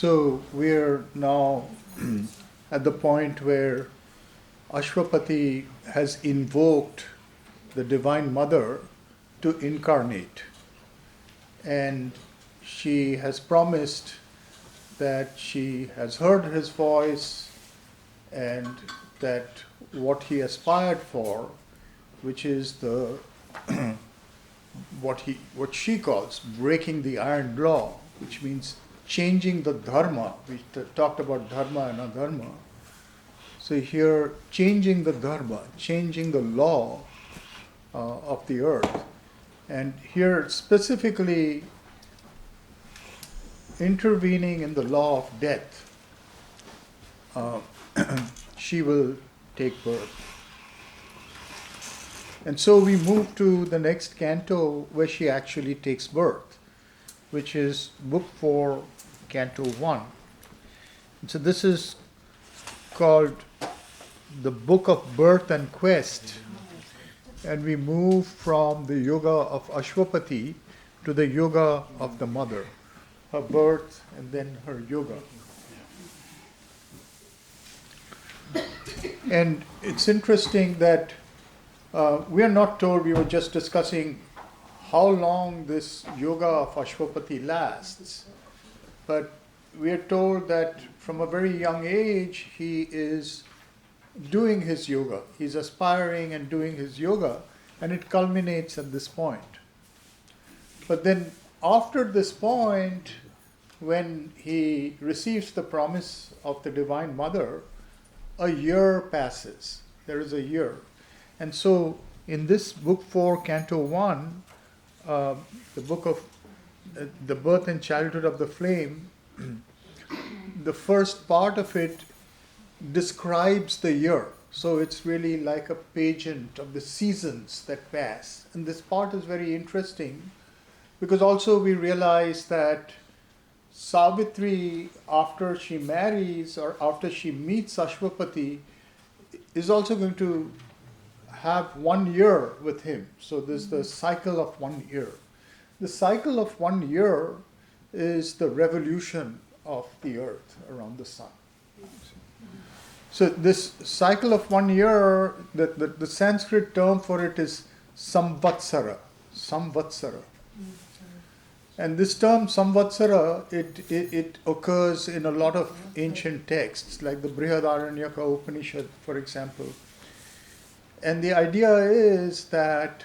So we're now at the point where Ashwapati has invoked the Divine Mother to incarnate. And she has promised that she has heard his voice and that what he aspired for, which is the what she calls breaking the iron law, which means changing the dharma. We talked about dharma and adharma. So here, changing the dharma, changing the law of the earth. And here specifically intervening in the law of death, she will take birth. And so we move to the next canto where she actually takes birth, which is Book 4, Canto 1. And so this is called the Book of Birth and Quest. And we move from the yoga of Ashwapati to the yoga of the mother, her birth and then her yoga. And it's interesting that we are not told, we were just discussing how long this yoga of Ashwapati lasts. But we are told that from a very young age, he is doing his yoga. He's aspiring and doing his yoga, and it culminates at this point. But then after this point, when he receives the promise of the Divine Mother, a year passes. There is a year. And so in this Book 4, Canto 1, the book of the birth and childhood of the flame, the first part of it describes the year. So it's really like a pageant of the seasons that pass. And this part is very interesting because also we realize that Savitri, after she marries or after she meets Ashwapati, is also going to have 1 year with him. So there's the cycle of 1 year. The cycle of 1 year is the revolution of the earth around the sun. So this cycle of 1 year, the Sanskrit term for it is samvatsara. Samvatsara. And this term samvatsara, it occurs in a lot of ancient texts, like the Brihadaranyaka Upanishad, for example. And the idea is that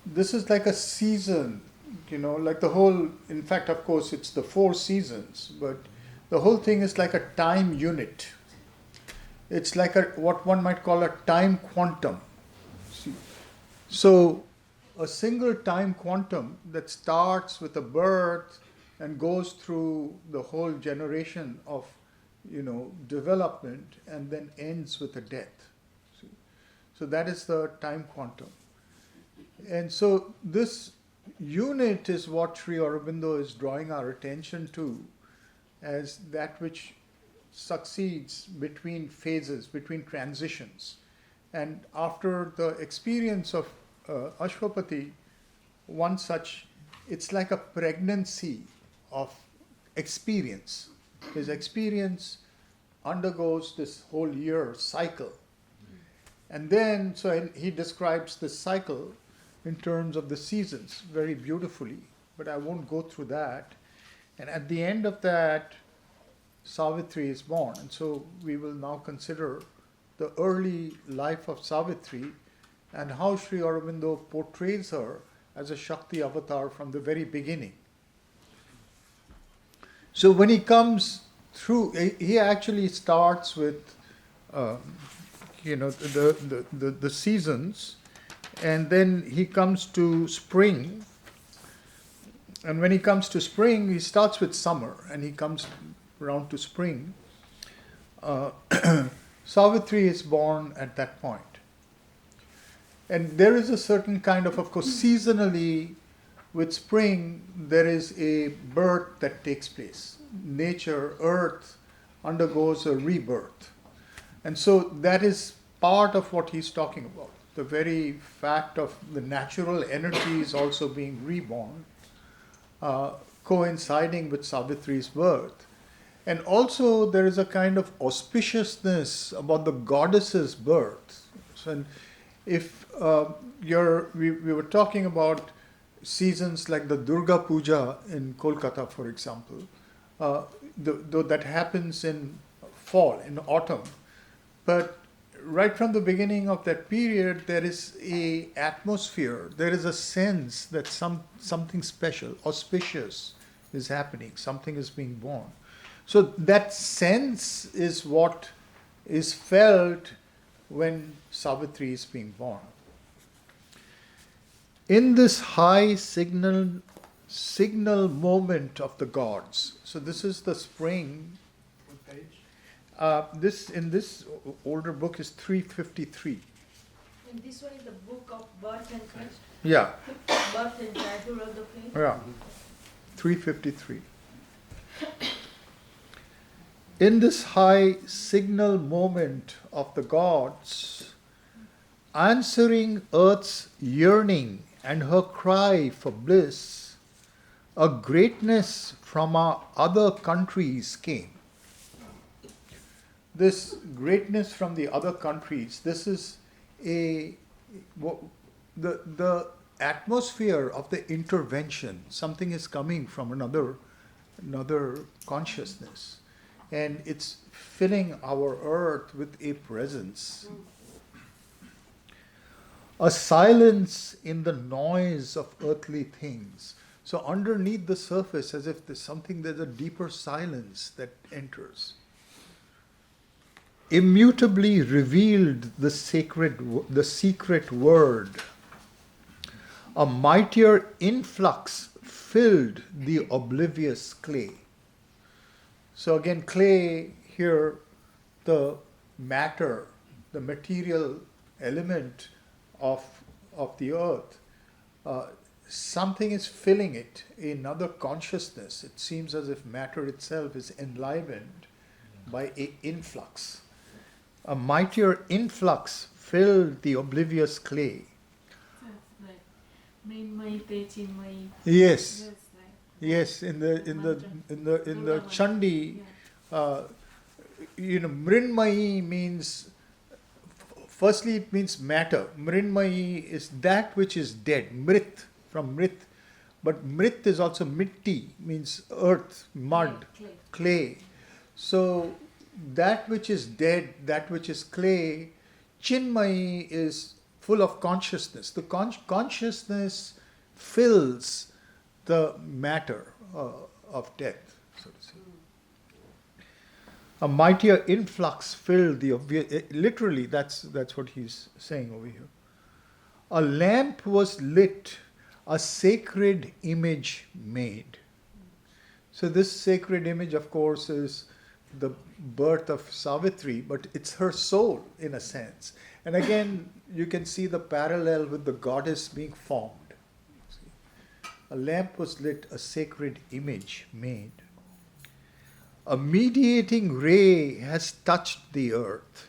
this is like a season, like the whole, in fact, of course, it's the 4 seasons, but the whole thing is like a time unit. It's like what one might call a time quantum. So a single time quantum that starts with a birth and goes through the whole generation of, development and then ends with a death. So that is the time quantum. And so this unit is what Sri Aurobindo is drawing our attention to as that which succeeds between phases, between transitions. And after the experience of Ashwapati, one such, it's like a pregnancy of experience. His experience undergoes this whole year cycle. And then, so he describes this cycle in terms of the seasons very beautifully, but I won't go through that. And at the end of that, Savitri is born. And so we will now consider the early life of Savitri and how Sri Aurobindo portrays her as a Shakti avatar from the very beginning. So when he comes through, he actually starts with the seasons, and then he comes to spring. And when he comes to spring, he starts with summer, and he comes around to spring. Savitri is born at that point. And there is a certain kind of course, seasonally, with spring, there is a birth that takes place. Nature, earth, undergoes a rebirth. And so that is part of what he's talking about. The very fact of the natural energies also being reborn, coinciding with Savitri's birth. And also there is a kind of auspiciousness about the goddess's birth. So, and if we were talking about seasons like the Durga Puja in Kolkata, for example, though that happens in fall, in autumn, but right from the beginning of that period, there is a atmosphere, there is a sense that something special, auspicious is happening, something is being born. So that sense is what is felt when Savitri is being born. In this high signal moment of the gods. So this is the spring. What page? This in this older book is 353. And this one is the book of birth and Christ. Yeah, Birth and childhood of the queen. yeah, 353. In this high signal moment of the gods, answering earth's yearning and her cry for bliss, a greatness from our other countries came. This greatness from the other countries, this is the atmosphere of the intervention. Something is coming from another consciousness, and it's filling our earth with a presence. A silence in the noise of earthly things. So underneath the surface, as if there's a deeper silence that enters. Immutably revealed the secret word. A mightier influx filled the oblivious clay. So again, clay here, the matter, the material element of the earth, something is filling it, another consciousness. It seems as if matter itself is enlivened by an influx. A mightier influx filled the oblivious clay. That's like Mrinmai Techinmai. Yes, That's like yes. In the Chandi, yeah. Mrinmayi means. Firstly, it means matter. Mrinmayi is that which is dead. Mrit, from mrit. But mrit is also mitti, means earth, mud, clay. So that which is dead, that which is clay, Chinmayi is full of consciousness. The consciousness fills the matter of death, so to say. A mightier influx filled the literally, that's what he's saying over here. A lamp was lit, a sacred image made. So this sacred image, of course, is the birth of Savitri, but it's her soul in a sense. And again, you can see the parallel with the goddess being formed. A lamp was lit, a sacred image made. A mediating ray has touched the earth,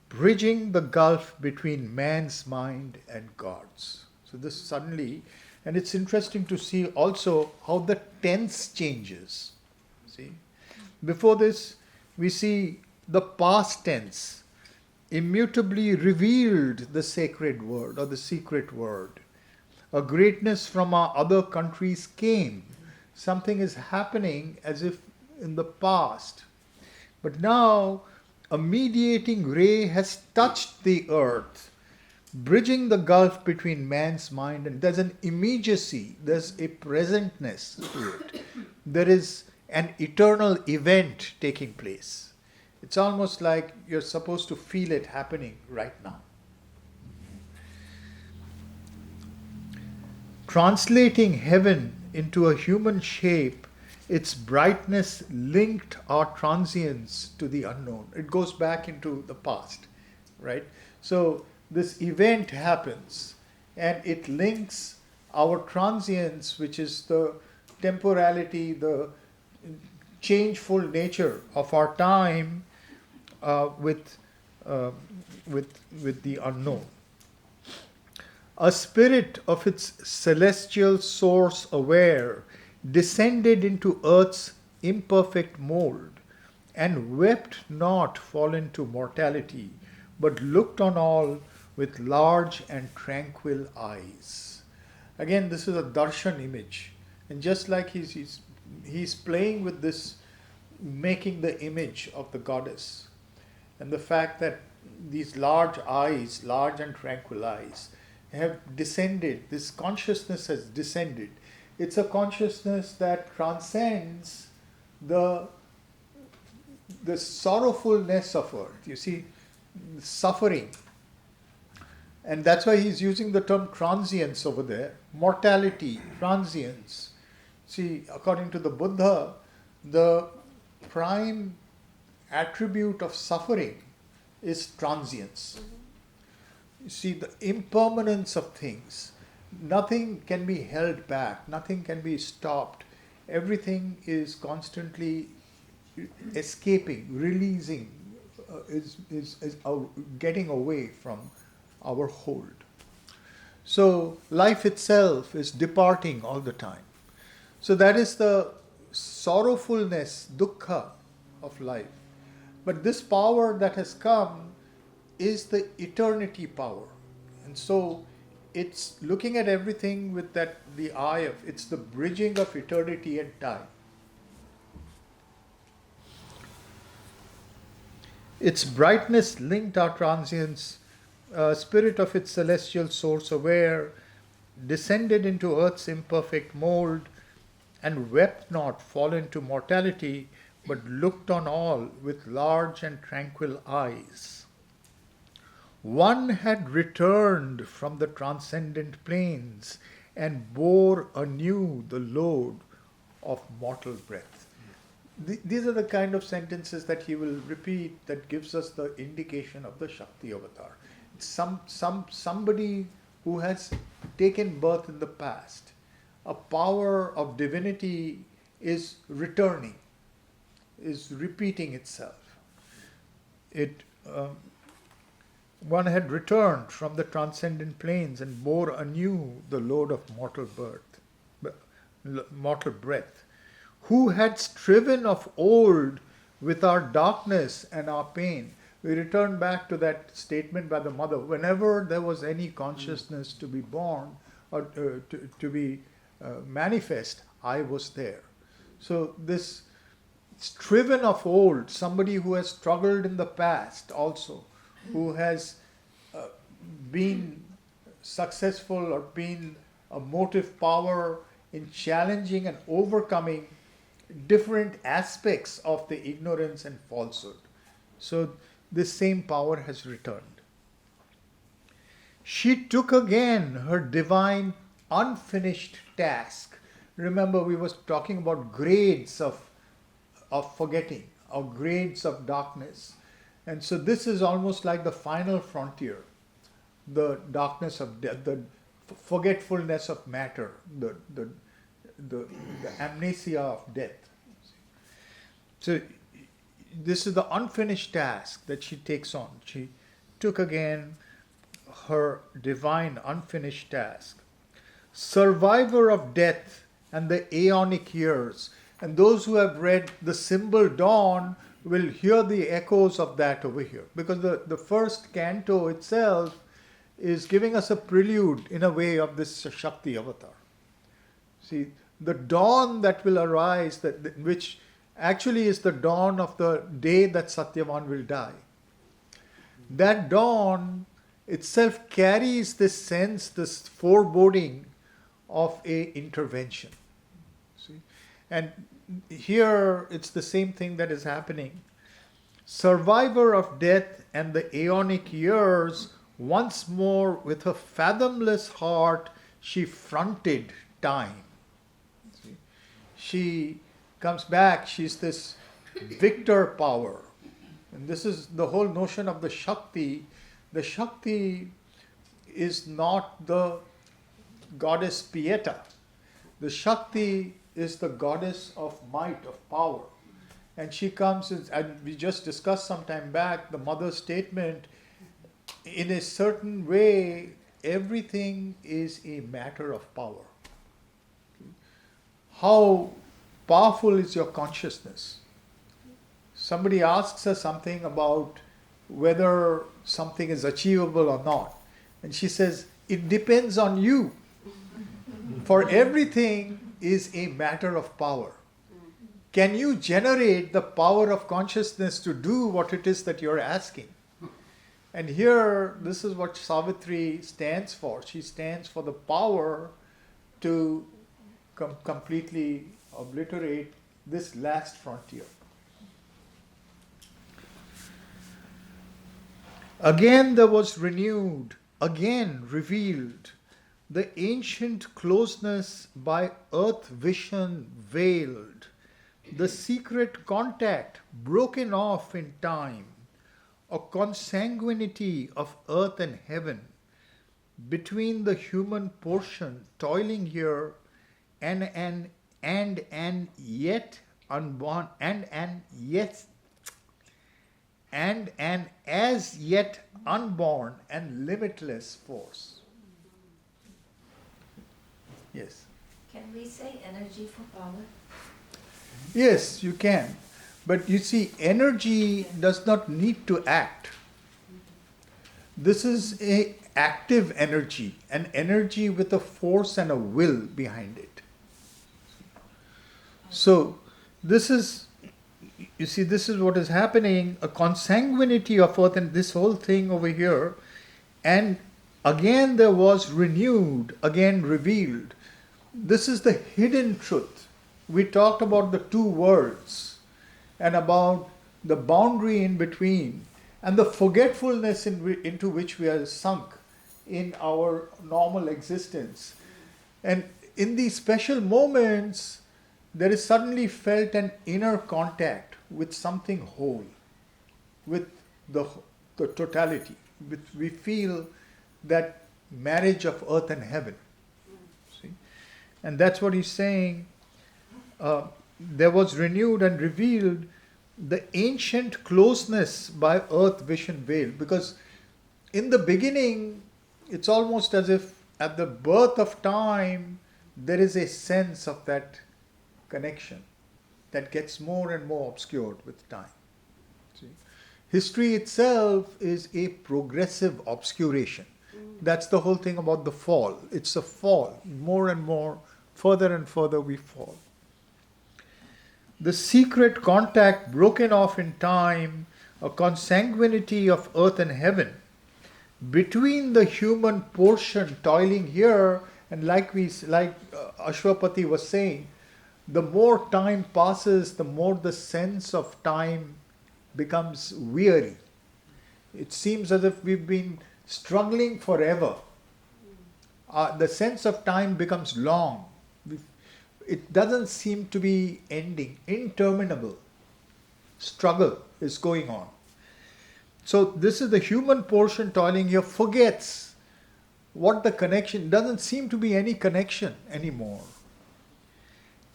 bridging the gulf between man's mind and God's. So this suddenly, and it's interesting to see also how the tense changes. See, before this, we see the past tense, immutably revealed the sacred word or the secret word. A greatness from our other countries came. Something is happening as if in the past. But now a mediating ray has touched the earth, bridging the gulf between man's mind, and there's an immediacy, there's a presentness to it. There is an eternal event taking place. It's almost like you're supposed to feel it happening right now. Translating heaven into a human shape, its brightness linked our transience to the unknown. It goes back into the past, right? So this event happens and it links our transience, which is the temporality, the changeful nature of our time, with the unknown. A spirit of its celestial source aware descended into earth's imperfect mold, and wept not fallen to mortality, but looked on all with large and tranquil eyes. Again, this is a darshan image. And just like he's playing with this, making the image of the goddess, and the fact that these large eyes, large and tranquil eyes, have descended, this consciousness has descended. It's a consciousness that transcends the sorrowfulness of earth. You see, suffering. And that's why he's using the term transience over there. Mortality, transience. See, according to the Buddha, the prime attribute of suffering is transience. You see, the impermanence of things. Nothing can be held back, nothing can be stopped. Everything is constantly escaping, releasing, is getting away from our hold. So life itself is departing all the time. So that is the sorrowfulness, dukkha of life. But this power that has come is the eternity power. And so it's looking at everything with the eye of, it's the bridging of eternity and time. Its brightness linked our transience, spirit of its celestial source aware, descended into earth's imperfect mold, and wept not fallen to mortality, but looked on all with large and tranquil eyes. One had returned from the transcendent plains and bore anew the load of mortal breath. These are the kind of sentences that he will repeat that gives us the indication of the Shakti avatar. It's somebody who has taken birth in the past. A power of divinity is returning, is repeating itself. One had returned from the transcendent plains and bore anew the load of mortal breath. Who had striven of old with our darkness and our pain. We return back to that statement by the mother. Whenever there was any consciousness to be born or to be manifest, I was there. So this striven of old, somebody who has struggled in the past also, who has been successful or been a motive power in challenging and overcoming different aspects of the ignorance and falsehood. So this same power has returned. She took again her divine unfinished task. Remember, we were talking about grades of forgetting, or grades of darkness. And so this is almost like the final frontier, the darkness of death, the forgetfulness of matter, the amnesia of death. So this is the unfinished task that she takes on. She took again her divine unfinished task. Survivor of death and the aeonic years. And those who have read the symbol Dawn will hear the echoes of that over here. Because the first canto itself is giving us a prelude in a way of this Shakti avatar. See, the dawn that will arise, which actually is the dawn of the day that Satyavan will die. That dawn itself carries this sense, this foreboding of a intervention. See? And here it's the same thing that is happening. Survivor of death and the aeonic years, once more with a fathomless heart, she fronted time. See? She comes back, she's this victor power. And this is the whole notion of the Shakti. The Shakti is not the goddess Pieta. The Shakti is the goddess of might, of power. And she comes, and we just discussed some time back, the mother's statement, in a certain way, everything is a matter of power. How powerful is your consciousness. Somebody asks us something about whether something is achievable or not. And she says, it depends on you. For everything is a matter of power. Can you generate the power of consciousness to do what it is that you're asking? And here, this is what Savitri stands for. She stands for the power to completely obliterate this last frontier. Again there was renewed, again revealed, the ancient closeness by earth vision veiled, the secret contact broken off in time, a consanguinity of earth and heaven, between the human portion toiling here and yet unborn and an as yet unborn and limitless force. Yes. Can we say energy for power? Yes, you can. But you see, energy does not need to act. This is a active energy, an energy with a force and a will behind it. So, this is, you see, this is what is happening, a consanguinity of earth and this whole thing over here. And again there was renewed, again revealed. This is the hidden truth. We talked about the two worlds and about the boundary in between and the forgetfulness into which we are sunk in our normal existence. And in these special moments, there is suddenly felt an inner contact with something whole, with the totality. We feel that marriage of earth and heaven. See? And that's what he's saying. There was renewed and revealed the ancient closeness by earth vision veil. Because in the beginning, it's almost as if at the birth of time, there is a sense of that connection that gets more and more obscured with time. See? History itself is a progressive obscuration. That's the whole thing about the fall. It's a fall. More and more, further and further we fall. The secret contact broken off in time, a consanguinity of earth and heaven, between the human portion toiling here, and like Ashwapati was saying, the more time passes, the more the sense of time becomes weary. It seems as if we've been struggling forever. The sense of time becomes long. It doesn't seem to be ending. Interminable struggle is going on. So this is the human portion toiling here forgets what the connection, doesn't seem to be any connection anymore.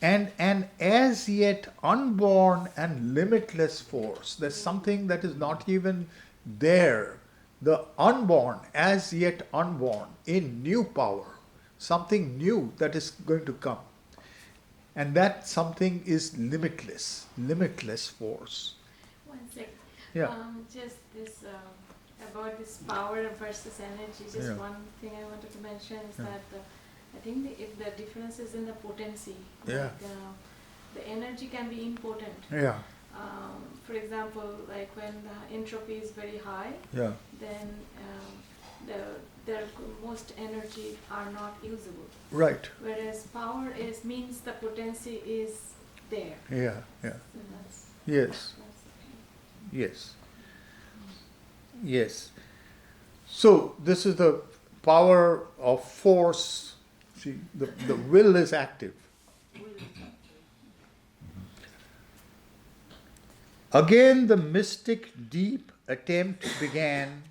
And an as yet unborn and limitless force. There's something that is not even there. The unborn, as yet unborn, in new power. Something new that is going to come. And that something is limitless force. One sec. Yeah. Just this about this power versus energy. Just Yeah. one thing I wanted to mention is Yeah. that I think if the difference is in the potency. Yeah. Like, the energy can be impotent. Yeah. For example, like when the entropy is very high, Yeah. then the most energy are not usable. Right. Whereas power means the potency is there. Yeah. Yeah. So that's Yes. the Yes. Yes. So this is the power of force. See, the will is active. Again the mystic deep attempt began,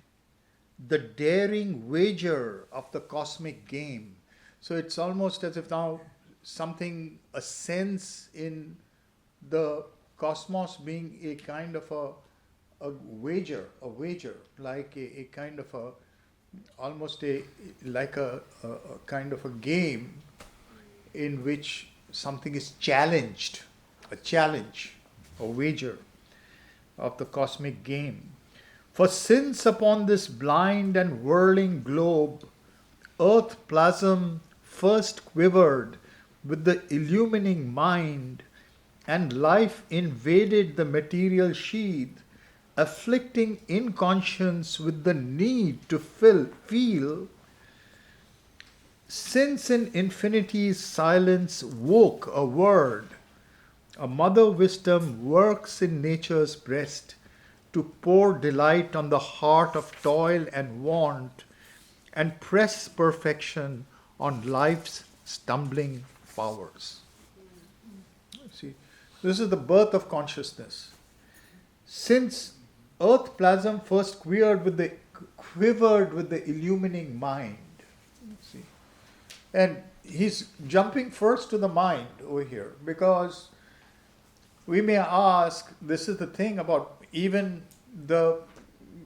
the daring wager of the cosmic game. So it's almost as if now something, a sense in the cosmos being a kind of a wager, like a kind of a, almost like a kind of a game in which something is challenged a challenge, a wager of the cosmic game. For since upon this blind and whirling globe, earth plasm first quivered with the illumining mind, and life invaded the material sheath, afflicting inconscience with the need to feel, since in infinity's silence woke a word, a mother wisdom works in nature's breast to pour delight on the heart of toil and want, and press perfection on life's stumbling powers. See, this is the birth of consciousness. Since earth plasm first quivered with the illumining mind. See, and he's jumping first to the mind over here, because we may ask, this is the thing about even the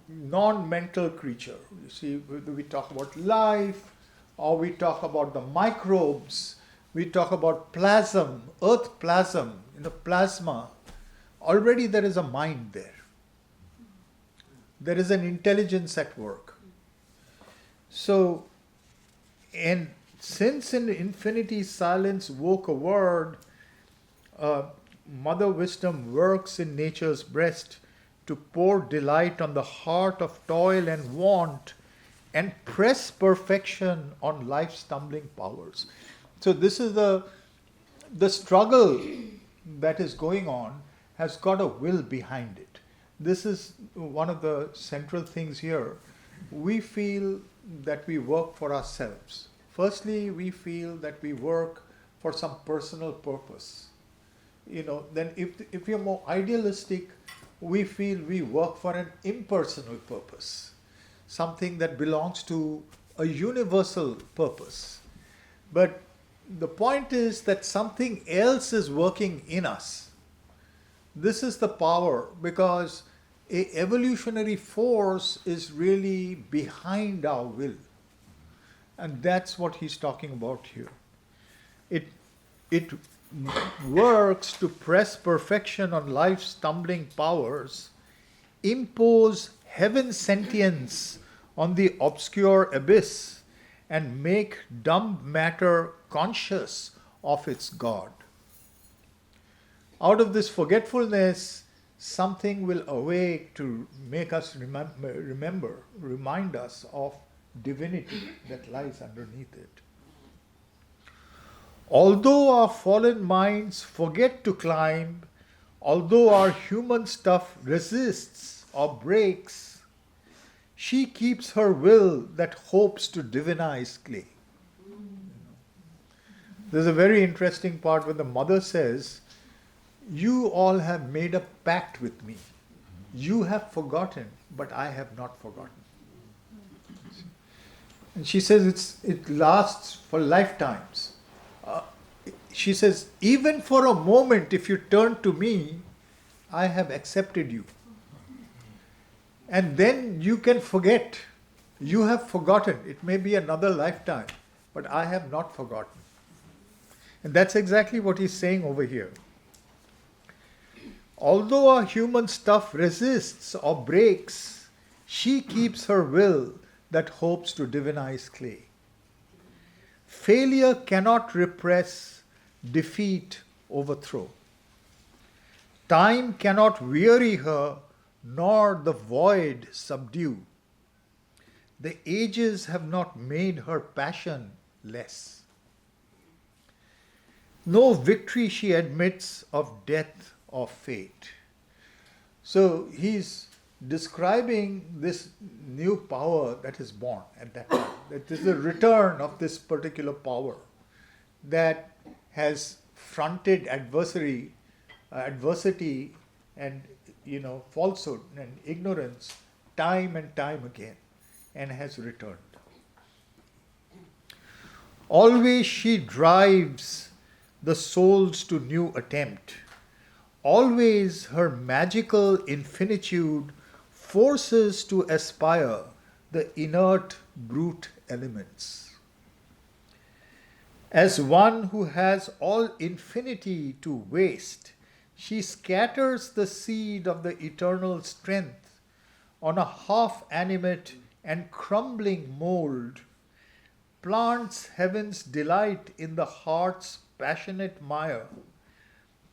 non-mental creature. You see, we talk about life, or we talk about the microbes, we talk about plasm, earth plasm, plasma. Already there is a mind there. There is an intelligence at work. So, and since in infinity silence woke a word, mother wisdom works in nature's breast to pour delight on the heart of toil and want, and press perfection on life's stumbling powers. So this is the struggle that is going on has got a will behind it. This is one of the central things here. We feel that we work for ourselves. Firstly, we feel that we work for some personal purpose. Then if you're more idealistic, we feel we work for an impersonal purpose, something that belongs to a universal purpose. But the point is that something else is working in us. This is the power, because a evolutionary force is really behind our will. And that's what he's talking about here. It works to press perfection on life's stumbling powers, impose heaven's sentience on the obscure abyss, and make dumb matter conscious of its God. Out of this forgetfulness, something will awake to make us remind us of divinity that lies underneath it. Although our fallen minds forget to climb, although our human stuff resists or breaks, she keeps her will that hopes to divinize clay. There's a very interesting part where the mother says, you all have made a pact with me. You have forgotten, but I have not forgotten. And she says it lasts for lifetimes. She says, even for a moment, if you turn to me, I have accepted you. And then you can forget. You have forgotten. It may be another lifetime, but I have not forgotten. And that's exactly what he's saying over here. Although our human stuff resists or breaks, she keeps her will that hopes to divinize clay. Failure cannot repress, defeat, overthrow. Time cannot weary her, nor the void subdue. The ages have not made her passion less. No victory she admits of death or fate. So he's describing this new power that is born at that time. That is the return of this particular power that has fronted adversity and falsehood and ignorance time and time again, and has returned. Always she drives the souls to new attempt. Always her magical infinitude forces to aspire the inert brute elements. As one who has all infinity to waste, She scatters the seed of the eternal strength on a half animate and crumbling mold, plants heaven's delight in the heart's passionate mire,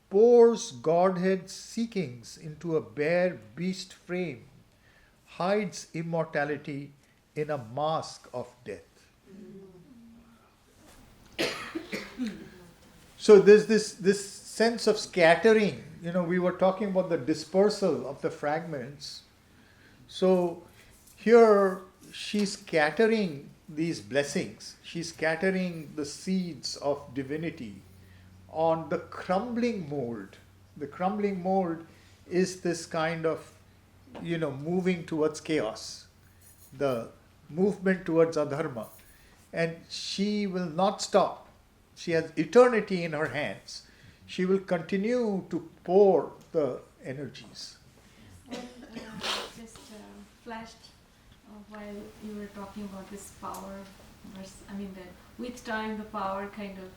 pours Godhead's seekings into a bare beast frame, hides immortality in a mask of death. So there's this sense of scattering. We were talking about the dispersal of the fragments. So here she's scattering these blessings. She's scattering the seeds of divinity on the crumbling mold. The crumbling mold is this kind of, moving towards chaos, the movement towards adharma. And she will not stop. She has eternity in her hands. She will continue to pour the energies. And just flashed while you were talking about this power versus, that with time the power kind of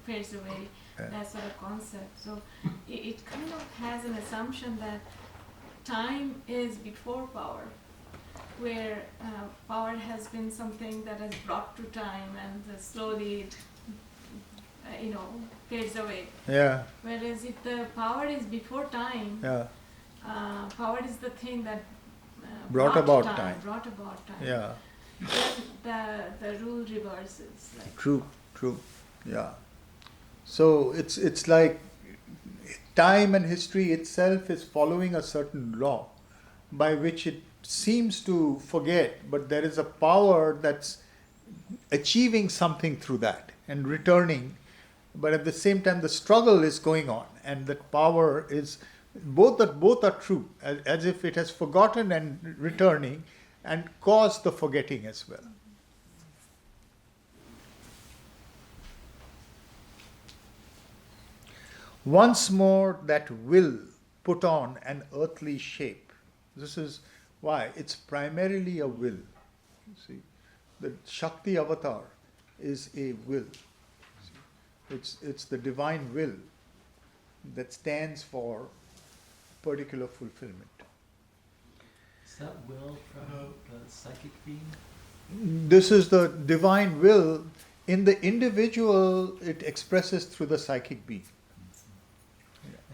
fades away, that sort of concept. So it kind of has an assumption that time is before power, where power has been something that has brought to time and slowly it fades away. Yeah. Whereas if the power is before time, Yeah. Power is the thing that Brought about time. Brought about time. Yeah. Then the rule reverses. True. Yeah. So it's like time and history itself is following a certain law by which it seems to forget, but there is a power that's achieving something through that and returning. But at the same time, the struggle is going on, and that power is both are true, as if it has forgotten and returning, and caused the forgetting as well. Once more, that will put on an earthly shape. This is why it's primarily a will. You see, the Shakti avatar is a will. It's the divine will that stands for particular fulfillment. Is that will from the psychic being? This is the divine will. In the individual, it expresses through the psychic being.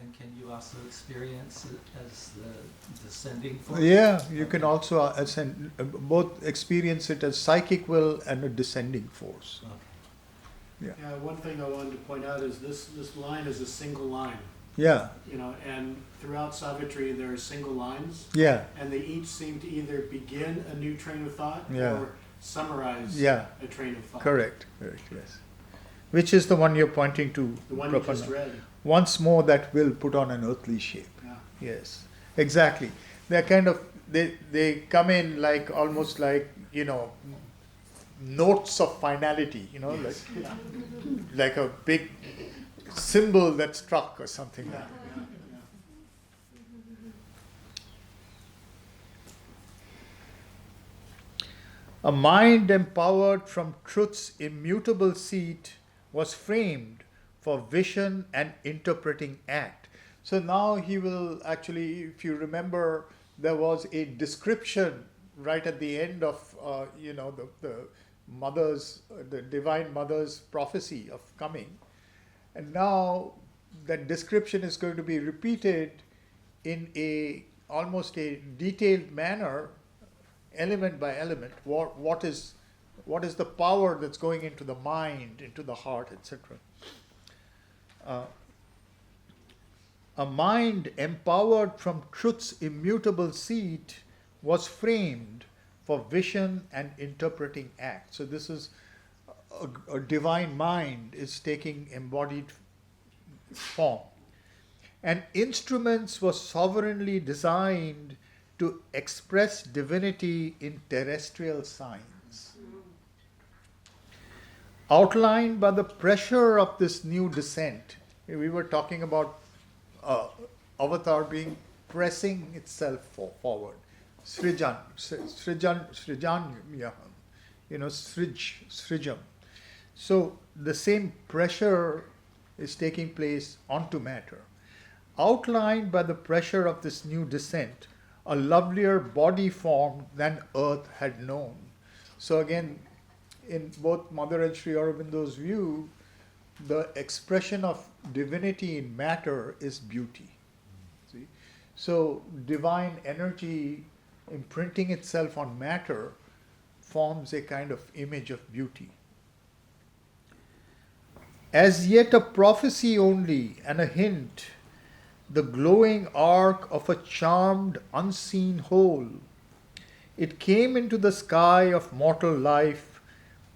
And can you also experience it as the descending force? Yeah, you can also both experience it as psychic will and a descending force. Okay. Yeah, one thing I wanted to point out is this line is a single line. Yeah. And throughout Savitri there are single lines. Yeah. And they each seem to either begin a new train of thought Yeah. or summarize Yeah. a train of thought. Correct, yes. Which is the one you're pointing to? The one you Prapanna? just read. Once more that will put on an earthly shape. Yeah. Yes, exactly. They're kind of, they come in like, almost like, notes of finality, Yes. Yeah. like a big symbol that struck or something Yeah. like that. Yeah. A mind empowered from truth's immutable seat was framed for vision and interpreting act. So now he will actually, if you remember, there was a description right at the end of, the Divine Mother's prophecy of coming. And now that description is going to be repeated in almost a detailed manner, element by element. What is the power that's going into the mind, into the heart, etc. A mind empowered from truth's immutable seat was framed for vision and interpreting act. So this is a divine mind is taking embodied form. And instruments were sovereignly designed to express divinity in terrestrial signs. Outlined by the pressure of this new descent, we were talking about avatar being pressing itself forward. Srijanyam, Srijam. So the same pressure is taking place onto matter. outlined by the pressure of this new descent, a lovelier body form than earth had known. So again, in both Mother and Sri Aurobindo's view, the expression of divinity in matter is beauty. See? So divine energy imprinting itself on matter forms a kind of image of beauty. As yet a prophecy only and a hint, the glowing arc of a charmed unseen whole, it came into the sky of mortal life,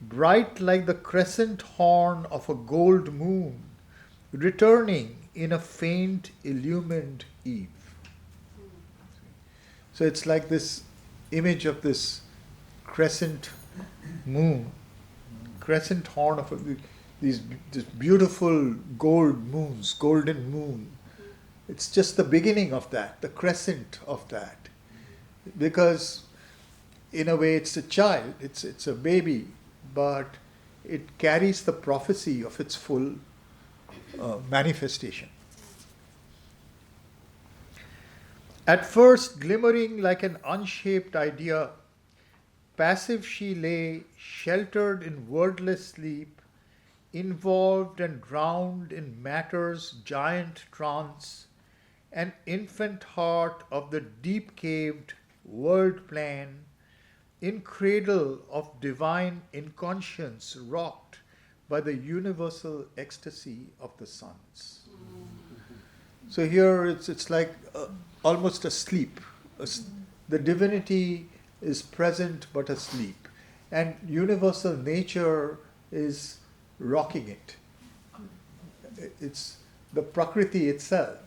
bright like the crescent horn of a gold moon, returning in a faint illumined eve. So it's like this image of this crescent moon, crescent horn of this beautiful golden moon. It's just the beginning of that, the crescent of that. Because in a way it's a child, it's a baby, but it carries the prophecy of its full manifestation. At first glimmering like an unshaped idea, passive she lay, sheltered in wordless sleep, involved and drowned in matter's giant trance, an infant heart of the deep-caved world plan, in cradle of divine inconscience rocked by the universal ecstasy of the suns. So here it's like almost asleep. The divinity is present but asleep, and universal nature is rocking it. It's the Prakriti itself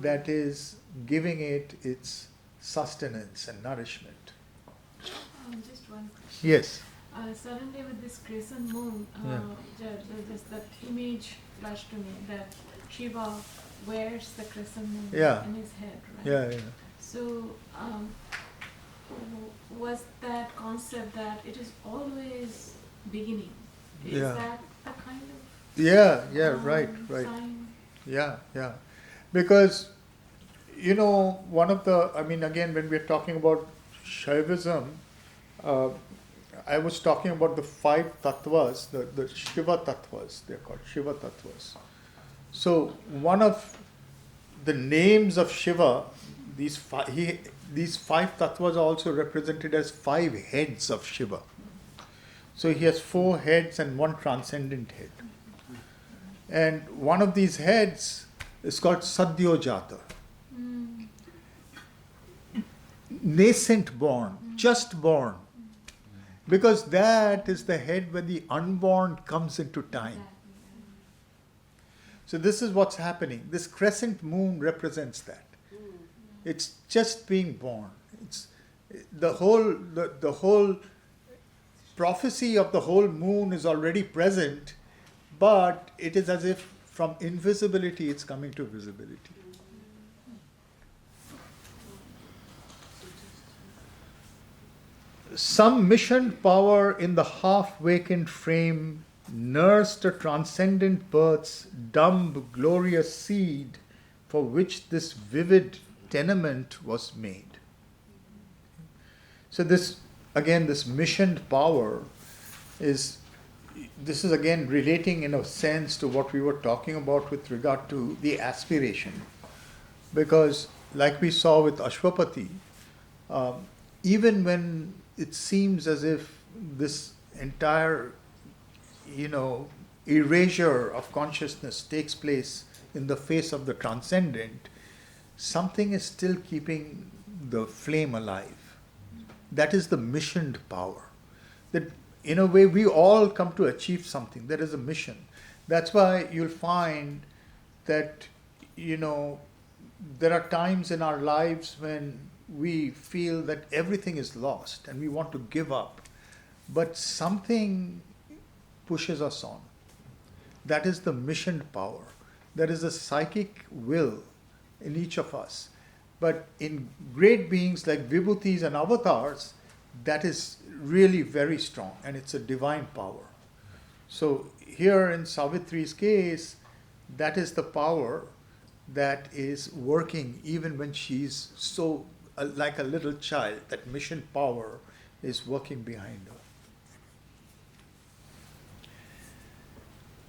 that is giving it its sustenance and nourishment. Just one question. Yes. Suddenly with this crescent moon, just that image flashed to me that Shiva wears the crescent moon in his head, right? Yeah. So was that concept that it is always beginning? Is that the kind of Right. sign? Yeah. Because, one of the, again, when we're talking about Shaivism, I was talking about the 5 tattvas, the Shiva tattvas, they're called Shiva tattvas. So one of the names of Shiva, these 5 tattvas are also represented as 5 heads of Shiva. So he has 4 heads and 1 transcendent head. And one of these heads is called Sadyojata. Nascent born, just born. Because that is the head when the unborn comes into time. So this is what's happening. This crescent moon represents that. It's just being born. It's the whole prophecy of the whole moon is already present, but it is as if from invisibility it's coming to visibility. Some missioned power in the half-wakened frame nursed a transcendent birth's dumb, glorious seed for which this vivid tenement was made. So this missioned power is again relating in a sense to what we were talking about with regard to the aspiration. Because like we saw with Ashwapati, even when it seems as if this entire, erasure of consciousness takes place in the face of the transcendent, something is still keeping the flame alive. That is the missioned power. That in a way we all come to achieve something. There is a mission. That's why you'll find that, there are times in our lives when we feel that everything is lost and we want to give up. But something pushes us on. That is the missioned power. There is a psychic will in each of us. But in great beings like Vibhutis and avatars, that is really very strong and it's a divine power. So here in Savitri's case, that is the power that is working even when she's so like a little child. That mission power is working behind her.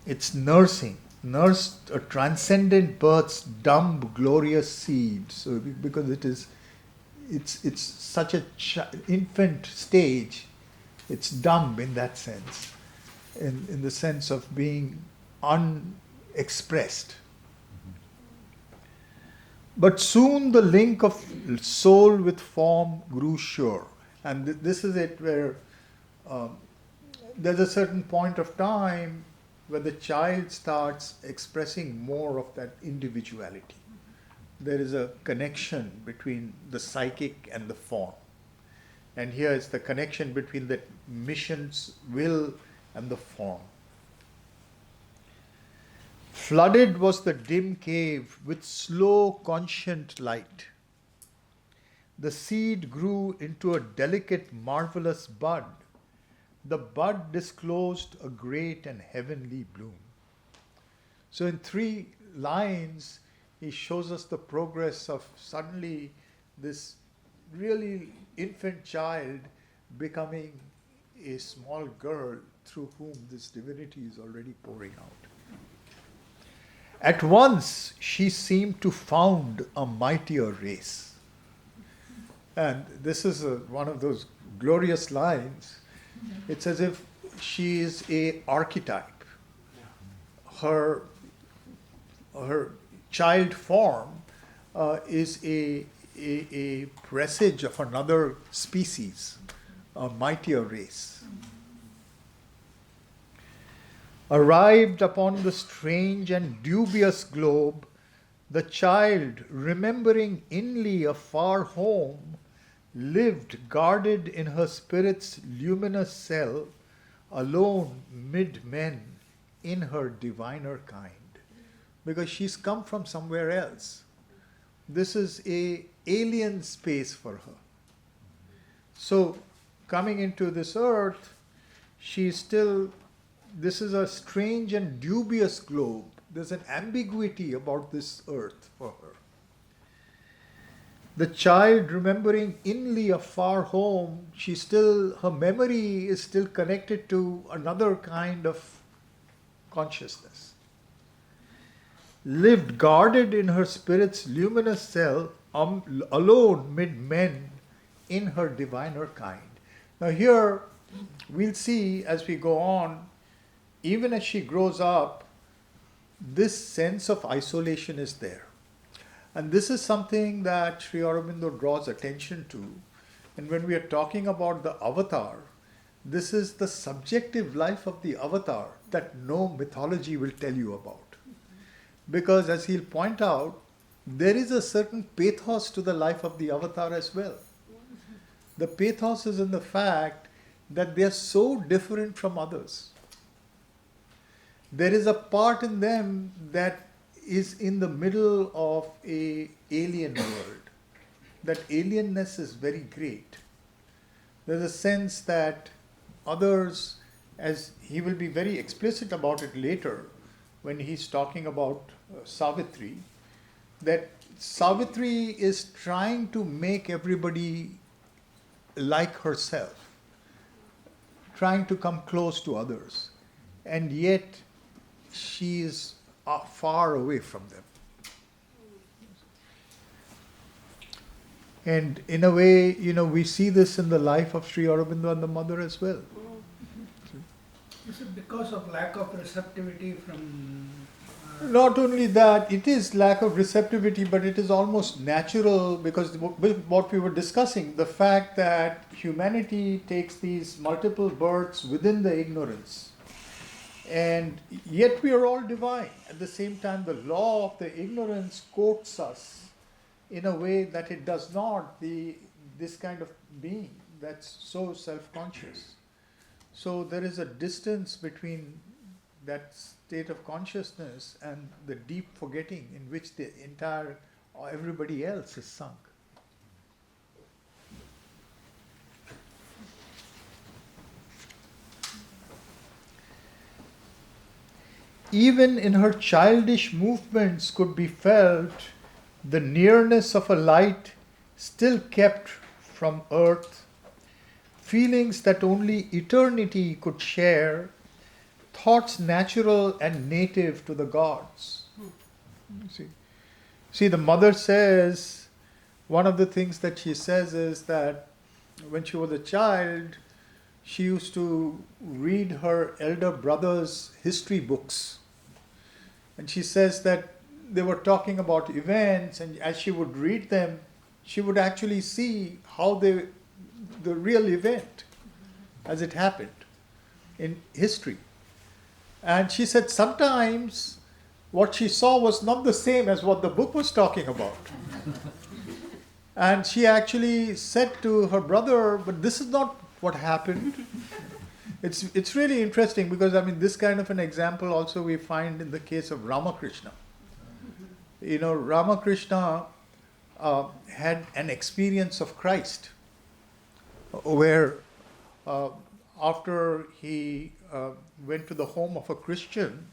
It's nursed a transcendent birth's dumb, glorious seed. So because it's such a infant stage, it's dumb in that sense, in the sense of being unexpressed. But soon the link of soul with form grew sure. And this is it where there's a certain point of time where the child starts expressing more of that individuality. There is a connection between the psychic and the form. And here is the connection between the mission's will and the form. Flooded was the dim cave with slow, conscient light. The seed grew into a delicate, marvelous bud. The bud disclosed a great and heavenly bloom. So in 3 lines, he shows us the progress of suddenly this really infant child becoming a small girl through whom this divinity is already pouring out. At once she seemed to found a mightier race. And this is one of those glorious lines. It's as if she is a archetype. Her child form is a presage of another species, a mightier race. Arrived upon the strange and dubious globe, the child, remembering inly a far home, lived guarded in her spirit's luminous cell, alone mid men in her diviner kind. Because she's come from somewhere else. This is a alien space for her. So coming into this earth, this is a strange and dubious globe. There's an ambiguity about this earth for her. The child, remembering inly a far home, her memory is still connected to another kind of consciousness. Lived guarded in her spirit's luminous cell, alone mid men in her diviner kind. Now here, we'll see as we go on, even as she grows up, this sense of isolation is there. And this is something that Sri Aurobindo draws attention to. And when we are talking about the avatar, this is the subjective life of the avatar that no mythology will tell you about. Because as he'll point out, there is a certain pathos to the life of the avatar as well. The pathos is in the fact that they are so different from others. There is a part in them that is in the middle of an alien world. That alienness is very great. There's a sense that others, as he will be very explicit about it later, when he's talking about Savitri, that Savitri is trying to make everybody like herself, trying to come close to others, and yet she is far away from them. And in a way, we see this in the life of Sri Aurobindo and the mother as well. Is it because of lack of receptivity from... Not only that, it is lack of receptivity, but it is almost natural because what we were discussing, the fact that humanity takes these multiple births within the ignorance. And yet we are all divine. At the same time, the law of the ignorance courts us in a way that it does not this kind of being that's so self-conscious. So there is a distance between that state of consciousness and the deep forgetting in which the entire everybody else is sunk. Even in her childish movements could be felt the nearness of a light still kept from earth, feelings that only eternity could share, thoughts natural and native to the gods. See, the mother says, one of the things that she says is that when she was a child, she used to read her elder brother's history books. And she says that they were talking about events, and as she would read them, she would actually see how the real event as it happened in history. And she said sometimes what she saw was not the same as what the book was talking about. And she actually said to her brother, but this is not what happened. It's really interesting because, I mean, this kind of an example also we find in the case of Ramakrishna. You know, Ramakrishna had an experience of Christ where after he went to the home of a Christian,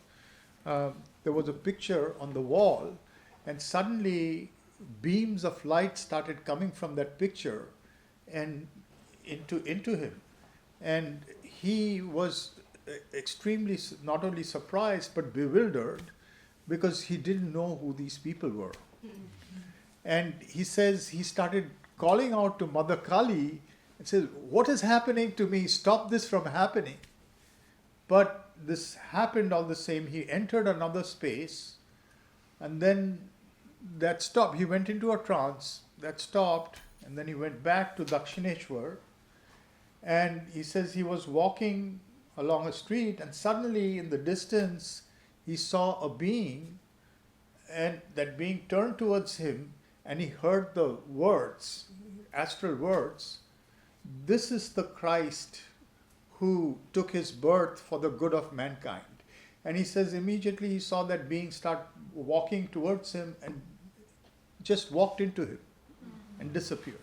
there was a picture on the wall, and suddenly beams of light started coming from that picture and into him. And he was extremely not only surprised but bewildered because he didn't know who these people were. And he says he started calling out to Mother Kali and says, what is happening to me? Stop this from happening. But this happened all the same. He entered another space, and then that stopped. He went into a trance, that stopped, and then he went back to Dakshineshwar. And he says he was walking along a street, and suddenly in the distance he saw a being, and that being turned towards him, and he heard the words, astral words, "This is the Christ who took his birth for the good of mankind." And he says immediately he saw that being start walking towards him and just walked into him and disappeared.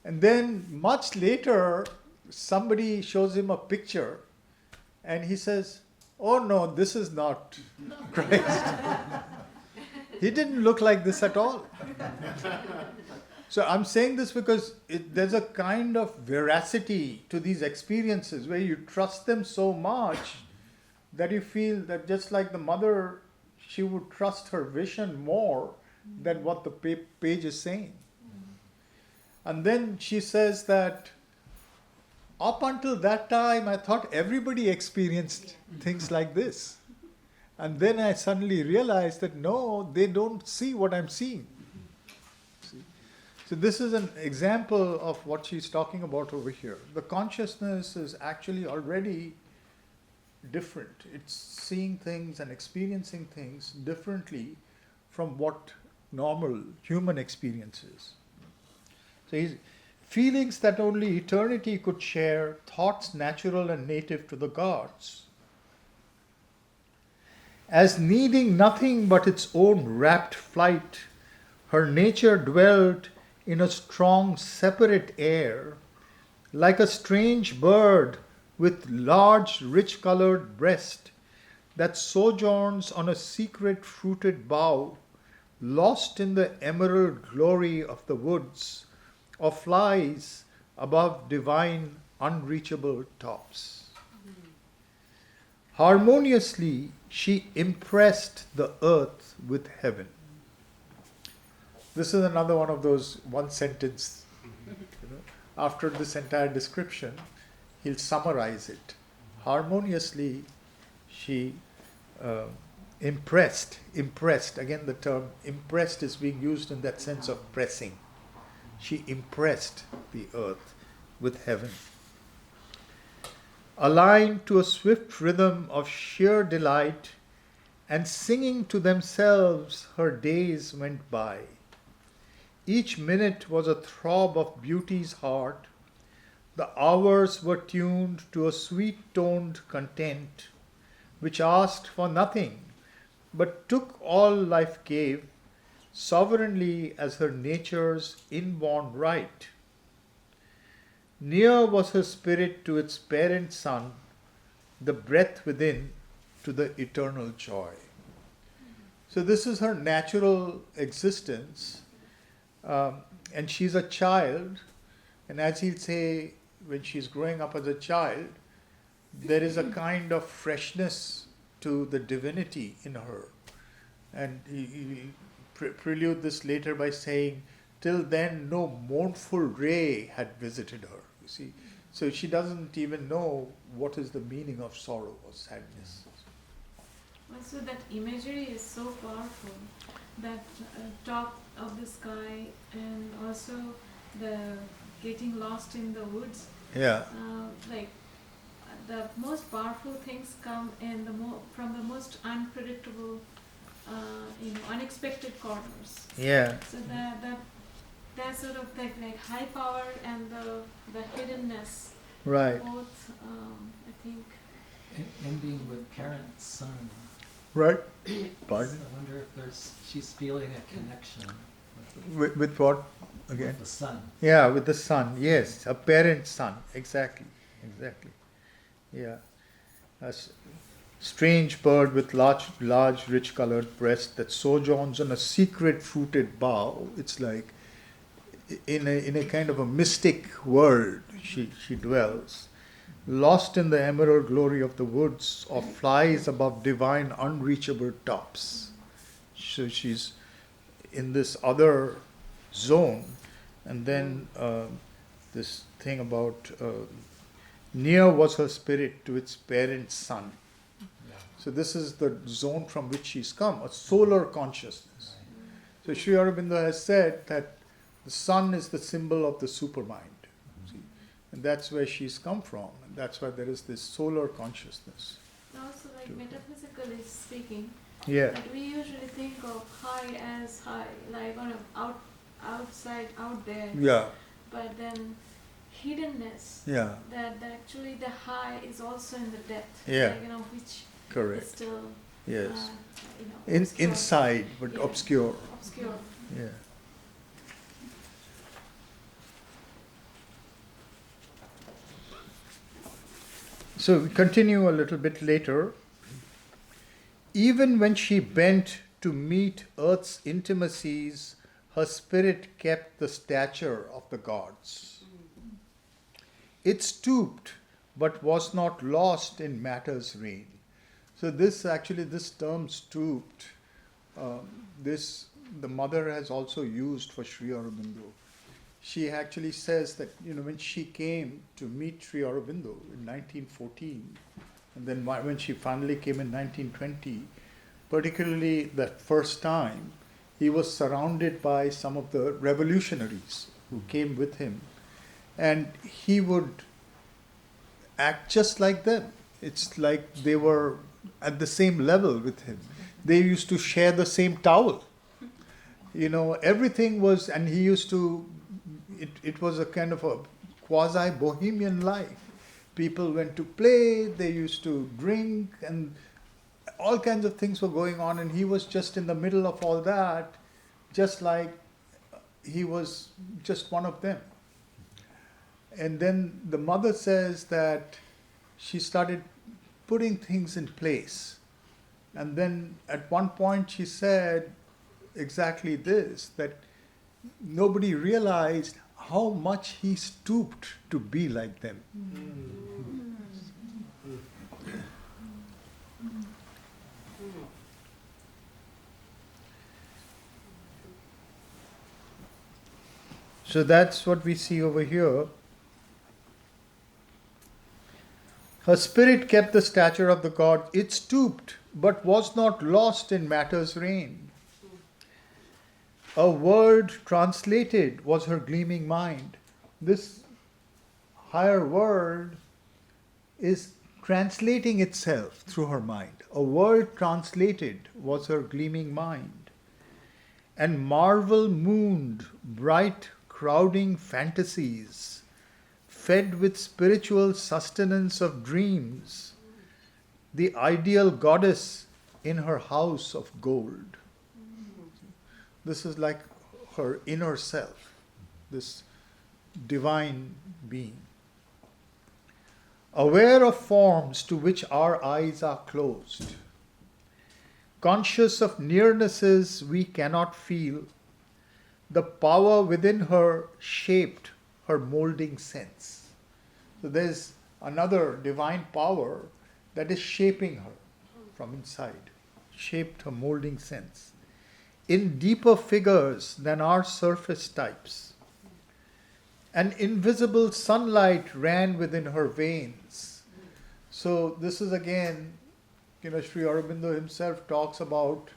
And then much later, somebody shows him a picture and he says, "Oh no, this is not Christ." He didn't look like this at all. So I'm saying this because there's a kind of veracity to these experiences where you trust them so much that you feel that just like the mother, she would trust her vision more than what the page is saying. And then she says that up until that time, I thought everybody experienced things like this. And then I suddenly realized that no, they don't see what I'm seeing. See? So this is an example of what she's talking about over here. The consciousness is actually already different. It's seeing things and experiencing things differently from what normal human experience is. So he's feelings that only eternity could share, thoughts natural and native to the gods. As needing nothing but its own rapt flight, her nature dwelt in a strong separate air, like a strange bird with large rich-colored breast that sojourns on a secret fruited bough, lost in the emerald glory of the woods, or flies above divine unreachable tops. Harmoniously she impressed the earth with heaven. This is another one of those one sentence. After this entire description, he'll summarize it. Harmoniously she impressed. Again, the term impressed is being used in that sense of pressing. She impressed the earth with heaven. Aligned to a swift rhythm of sheer delight, and singing to themselves, her days went by. Each minute was a throb of beauty's heart. The hours were tuned to a sweet-toned content, which asked for nothing, but took all life gave, sovereignly as her nature's inborn right. Near was her spirit to its parent sun, the breath within, to the eternal joy. So this is her natural existence, and she's a child, and as he'll say, when she's growing up as a child, there is a kind of freshness to the divinity in her. And he prelude this later by saying, till then no mournful ray had visited her. You see, so she doesn't even know what is the meaning of sorrow or sadness. Also, that imagery is so powerful. That top of the sky, and also the getting lost in the woods. Yeah, Like the most powerful things come in from the most unpredictable, unexpected corners. yeah, So that sort of like high power and the hiddenness, right, both I think. Ending with parent son. right. I Pardon? wonder if she's feeling a connection With what again? with the son. Yeah, with the son. Yes, a parent son. Exactly, exactly. Yeah, strange bird with large, rich-colored breast that sojourns on a secret fruited bough. It's like in a kind of a mystic world she dwells, lost in the emerald glory of the woods, or flies above divine unreachable tops. So she's in this other zone, and then this thing about near was her spirit to its parent sun. Yeah. So this is the zone from which she's come, a solar consciousness. So Sri Aurobindo has said that the sun is the symbol of the supermind. See? And that's where she's come from. And that's why there is this solar consciousness. Also, like metaphysically speaking, Yeah. that we usually think of high as high, like on a outside, out there. Yeah. But then hiddenness, Yeah. that actually the high is also in the depth. Yeah. Like, which is Correct. still, Yes. obscure. Inside, but Yeah. obscure. Obscure. Yeah. So we continue a little bit later. Even when she bent to meet earth's intimacies, her spirit kept the stature of the gods. It stooped, but was not lost in matter's reign. So this term stooped, the mother has also used for Sri Aurobindo. She actually says that when she came to meet Sri Aurobindo in 1914, and then when she finally came in 1920, particularly that first time, he was surrounded by some of the revolutionaries who came with him, and he would act just like them. It's like they were at the same level with him. They used to share the same towel. Everything was, and he used to, it was a kind of a quasi-bohemian life. People went to play, they used to drink, and all kinds of things were going on, and he was just in the middle of all that, just like he was just one of them. And then the mother says that she started putting things in place. And then at one point she said exactly this, that nobody realized how much he stooped to be like them. So that's what we see over here. Her spirit kept the stature of the god. It stooped, but was not lost in matter's reign. A word translated was her gleaming mind. This higher word is translating itself through her mind. A word translated was her gleaming mind. And marvel mooned bright crowding fantasies, fed with spiritual sustenance of dreams, the ideal goddess in her house of gold. This is like her inner self, this divine being. aware of forms to which our eyes are closed, conscious of nearnesses we cannot feel, the power within her shaped her molding sense. So there's another divine power that is shaping her from inside, shaped her molding sense. In deeper figures than our surface types, an invisible sunlight ran within her veins. So this is again, Sri Aurobindo himself talks about,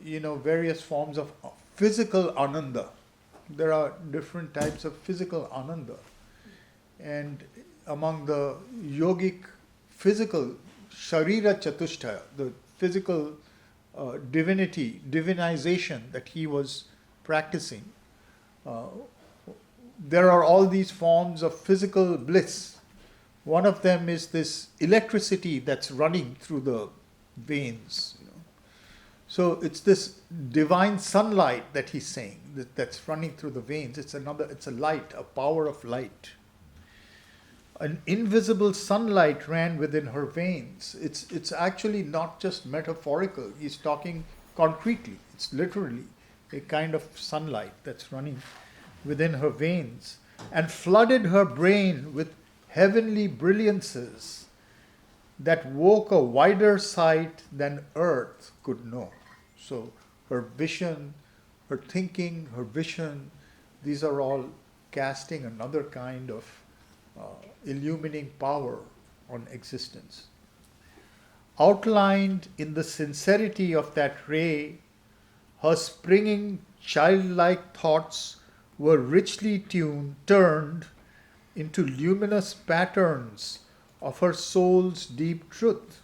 various forms of physical ananda. There are different types of physical ananda. And among the yogic physical Sharira Chatushtaya, the physical divinization that he was practicing, there are all these forms of physical bliss. One of them is this electricity that's running through the veins. So it's this divine sunlight that he's saying that's running through the veins. It's a light, a power of light. An invisible sunlight ran within her veins. It's actually not just metaphorical. He's talking concretely. It's literally a kind of sunlight that's running within her veins and flooded her brain with heavenly brilliances that woke a wider sight than earth could know. So her vision, her thinking, her vision, these are all casting another kind of illumining power on existence. Outlined in the sincerity of that ray, her springing childlike thoughts were richly turned into luminous patterns of her soul's deep truth.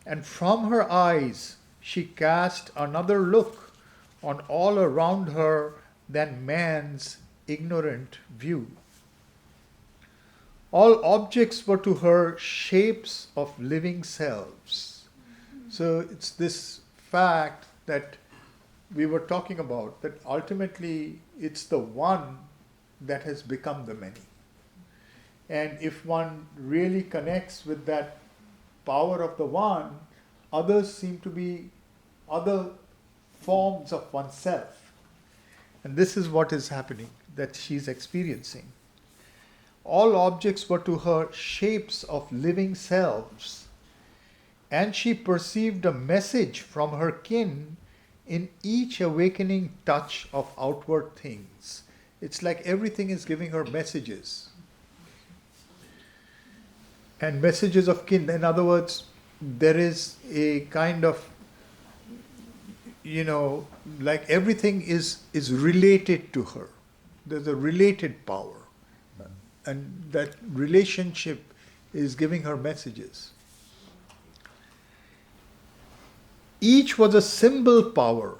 And from her eyes she cast another look on all around her than man's ignorant view. All objects were to her shapes of living selves. So it's this fact that we were talking about, that ultimately it's the one that has become the many. And if one really connects with that power of the one, others seem to be other forms of oneself. And this is what is happening, that she's experiencing. All objects were to her shapes of living selves, and she perceived a message from her kin in each awakening touch of outward things. It's like everything is giving her messages. And messages of kin, in other words, there is a kind of, like everything is related to her. There's a related power. And that relationship is giving her messages. Each was a symbol power,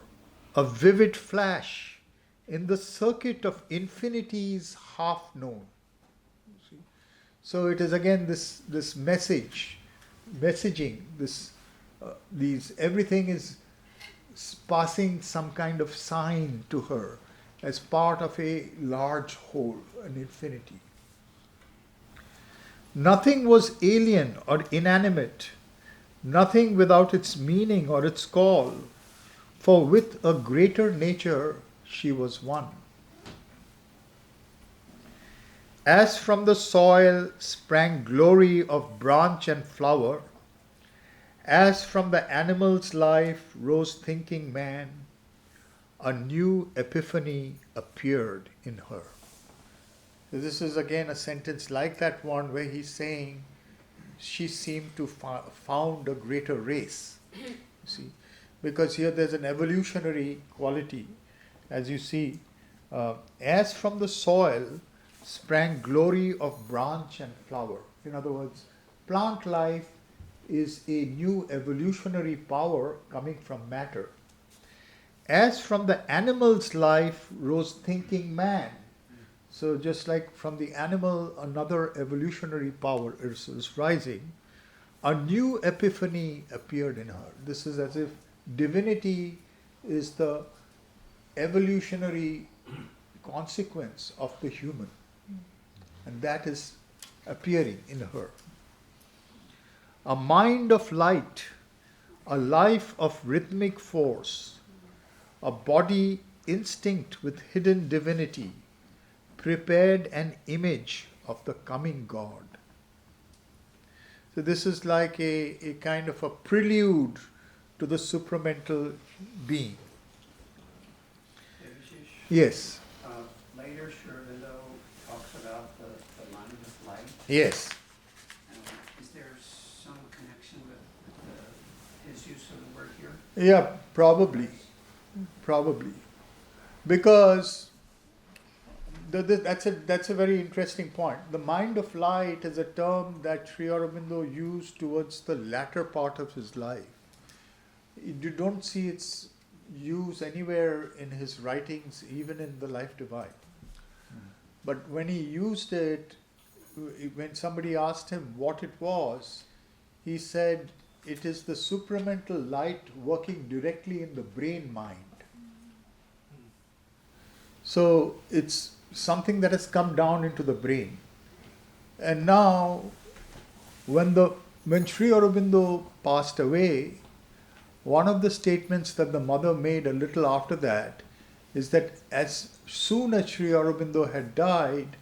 a vivid flash in the circuit of infinity's half known. So it is again this messaging, everything is passing some kind of sign to her as part of a large whole, an infinity. Nothing was alien or inanimate, nothing without its meaning or its call, for with a greater nature she was one. As from the soil sprang glory of branch and flower, as from the animal's life rose thinking man, a new epiphany appeared in her. This is again a sentence like that one where he's saying she seemed to found a greater race. You see, because here there's an evolutionary quality, as you see. As from the soil sprang glory of branch and flower. In other words, plant life is a new evolutionary power coming from matter. As from the animal's life rose thinking man. So just like from the animal, another evolutionary power is rising, a new epiphany appeared in her. This is as if divinity is the evolutionary consequence of the human. And that is appearing in her. A mind of light, a life of rhythmic force, a body instinct with hidden divinity, prepared an image of the coming God. So this is like a kind of a prelude to the supramental being. Yes. Later, Aurobindo talks about the mind of light. Yes. Is there some connection with his use of the word here? Yeah, probably. Because that's a very interesting point. The mind of light is a term that Sri Aurobindo used towards the latter part of his life. You don't see its use anywhere in his writings, even in the Life Divine. But when he used it, when somebody asked him what it was, he said it is the supramental light working directly in the brain mind. So it's something that has come down into the brain. And now, when Sri Aurobindo passed away, one of the statements that the mother made a little after that is that as soon as Sri Aurobindo had died,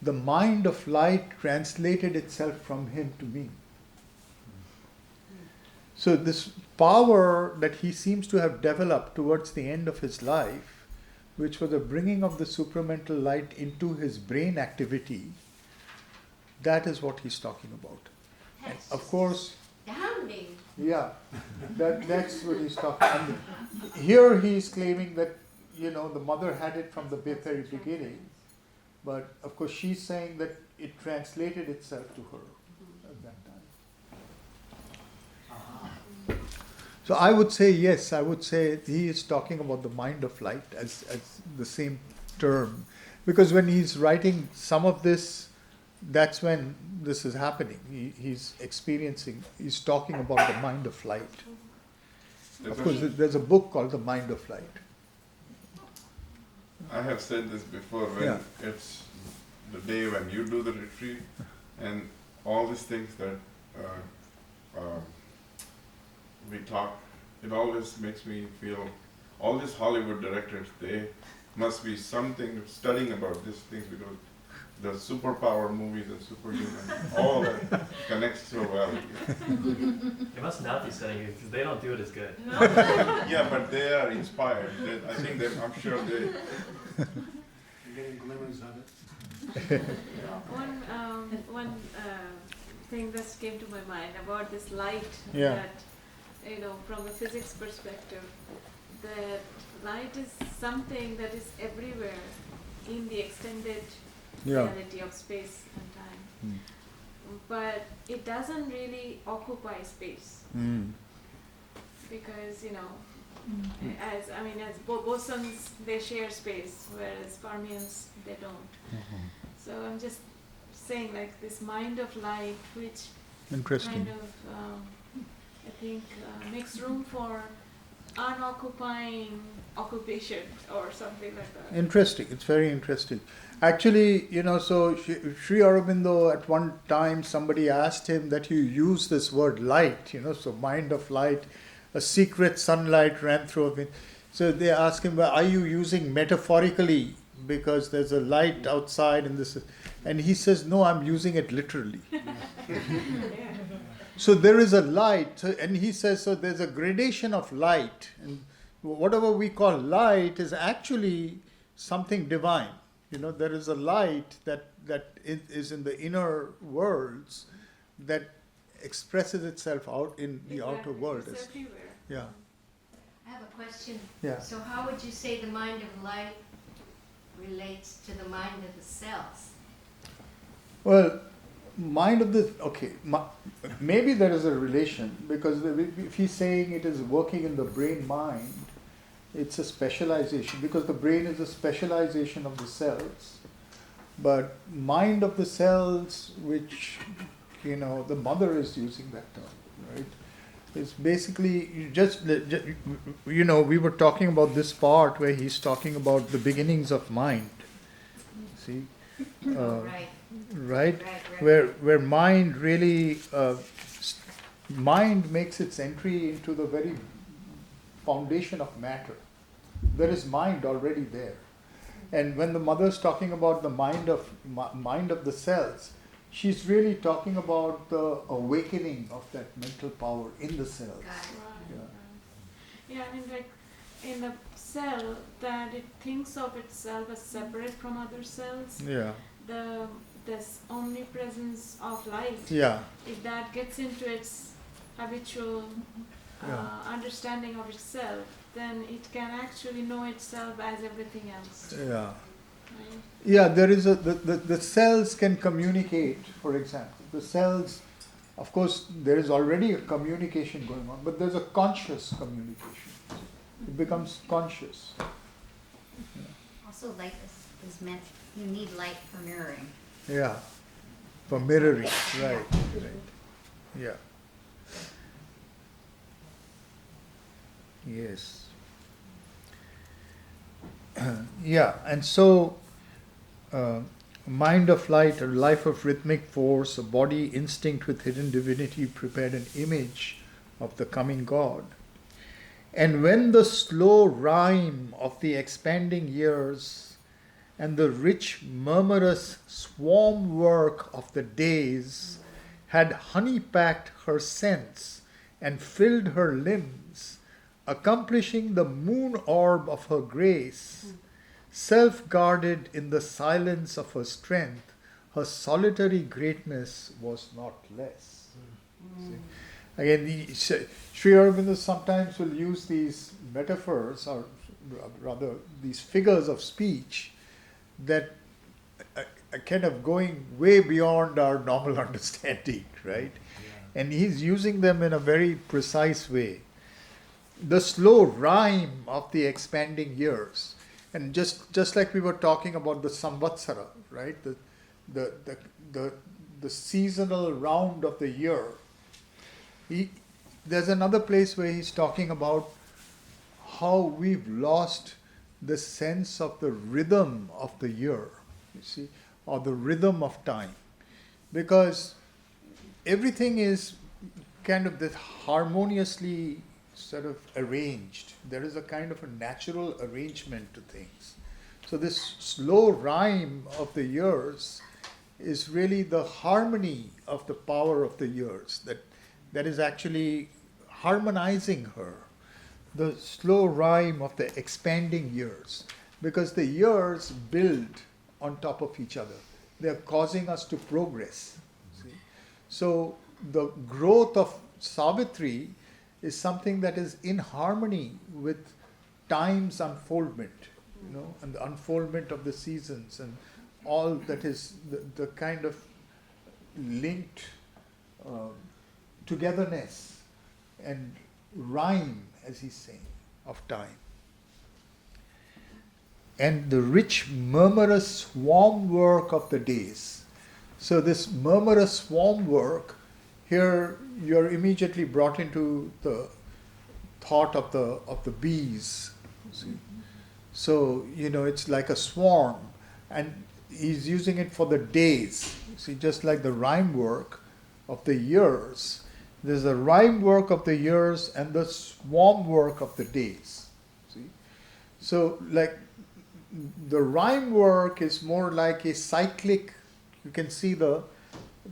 the mind of light translated itself from him to me. So this power that he seems to have developed towards the end of his life, which was a bringing of the supramental light into his brain activity, that is what he's talking about. And of course, astounding. yeah, that's what he's talking about. Here he's claiming that, the mother had it from the very beginning, but of course she's saying that it translated itself to her at that time. So I would say, yes, I would say he is talking about the mind of light as the same term. Because when he's writing some of this, that's when this is happening. He's talking about the mind of light. Of course, there's a book called The Mind of Light. I have said this before, when it's the day when you do the retreat, and all these things that we talk, it always makes me feel, all these Hollywood directors, they must be studying about these things, because the superpower movies and superhuman, all that connects so well. They must not be studying it because they don't do it as good. Yeah, but they are inspired. I'm sure they. You're getting glimmers of it. One thing that came to my mind about this light, Yeah. that, from a physics perspective, that light is something that is everywhere in the extended reality of space and time. But it doesn't really occupy space. Because, as bosons, they share space, whereas fermions, they don't. So I'm just saying, like, this mind of light, which Interesting. kind of, I think, makes room for unoccupying occupation or something like that. Interesting. It's very interesting. Actually, so Sri Aurobindo, at one time somebody asked him that you use this word light, so mind of light, a secret sunlight ran through him. So they asked him, well, are you using metaphorically because there's a light outside and this, and he says, no, I'm using it literally. So there is a light, and he says, so there's a gradation of light, and whatever we call light is actually something divine. There is a light that is in the inner worlds that expresses itself out in the outer world. It's everywhere. Yeah. I have a question. Yeah. So how would you say the mind of light relates to the mind of the cells? Well, maybe there is a relation, because if he's saying it is working in the brain mind, it's a specialization, because the brain is a specialization of the cells. But mind of the cells, which, the mother is using that term, right? It's basically we were talking about this part where he's talking about the beginnings of mind. See? Right. right? Right. Where mind really, mind makes its entry into the very foundation of matter. There is mind already there. And when the mother is talking about the mind of the cells, she's really talking about the awakening of that mental power in the cells. Got it. Yeah, I mean, like in a cell that it thinks of itself as separate from other cells, Yeah. this omnipresence of light, Yeah. if that gets into its habitual understanding of itself, then it can actually know itself as everything else. Yeah. Right? Yeah, there is the cells can communicate, for example. The cells, of course, there is already a communication going on, but there's a conscious communication. It becomes conscious. Also, light is meant, you need light for mirroring. Yeah. For mirroring, right. Yeah. Yes. Yeah, and so mind of light, a life of rhythmic force, a body instinct with hidden divinity prepared an image of the coming God. And when the slow rhyme of the expanding years and the rich murmurous swarm work of the days had honey-packed her sense and filled her limbs, accomplishing the moon orb of her grace, self-guarded in the silence of her strength, her solitary greatness was not less. See? Again, Sri Aurobindo sometimes will use these metaphors, or rather these figures of speech, that are kind of going way beyond our normal understanding, right? Yeah. And he's using them in a very precise way. The slow rhyme of the expanding years, and just like we were talking about the samvatsara, right? The seasonal round of the year. There's another place where he's talking about how we've lost the sense of the rhythm of the year, you see, or the rhythm of time, because everything is kind of this harmoniously sort of arranged. There is a kind of a natural arrangement to things. So this slow rhyme of the years is really the harmony of the power of the years that is actually harmonizing her. The slow rhyme of the expanding years, because the years build on top of each other. They are causing us to progress. See? So the growth of Savitri is something that is in harmony with time's unfoldment, and the unfoldment of the seasons and all that is the kind of linked togetherness and rhyme, as he's saying, of time. And the rich murmurous swarm work of the days. So this murmurous swarm work, here you're immediately brought into the thought of the bees. See? So, it's like a swarm, and he's using it for the days. See, just like the rhyme work of the years, there's the rhyme work of the years and the swarm work of the days. See? So, like, the rhyme work is more like a cyclic, you can see the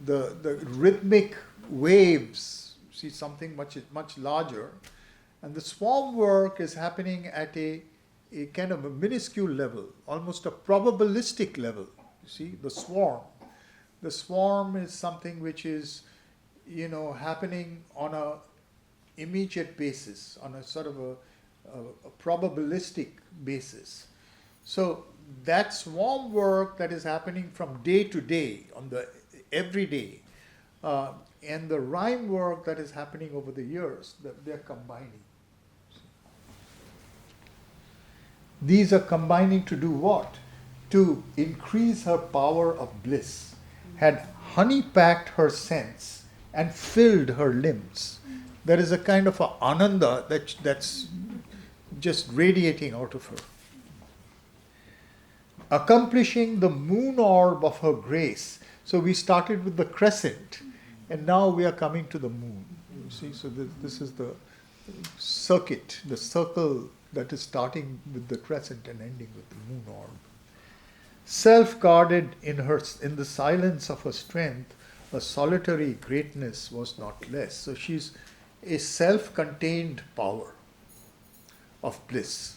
rhythmic waves, see something much larger, and the swarm work is happening at a kind of a minuscule level, almost a probabilistic level. You see, the swarm is something which is happening on a immediate basis, on a sort of a probabilistic basis. So that swarm work that is happening from day to day, on the every day, and the rhyme work that is happening over the years, they're combining. These are combining to do what? To increase her power of bliss, had honey-packed her sense and filled her limbs. There is a kind of a ananda that's just radiating out of her. Accomplishing the moon orb of her grace. So we started with the crescent, and now we are coming to the moon. You see, so this is the circuit, the circle that is starting with the crescent and ending with the moon orb. Self-guarded in the silence of her strength, a solitary greatness was not less. So she's a self-contained power of bliss.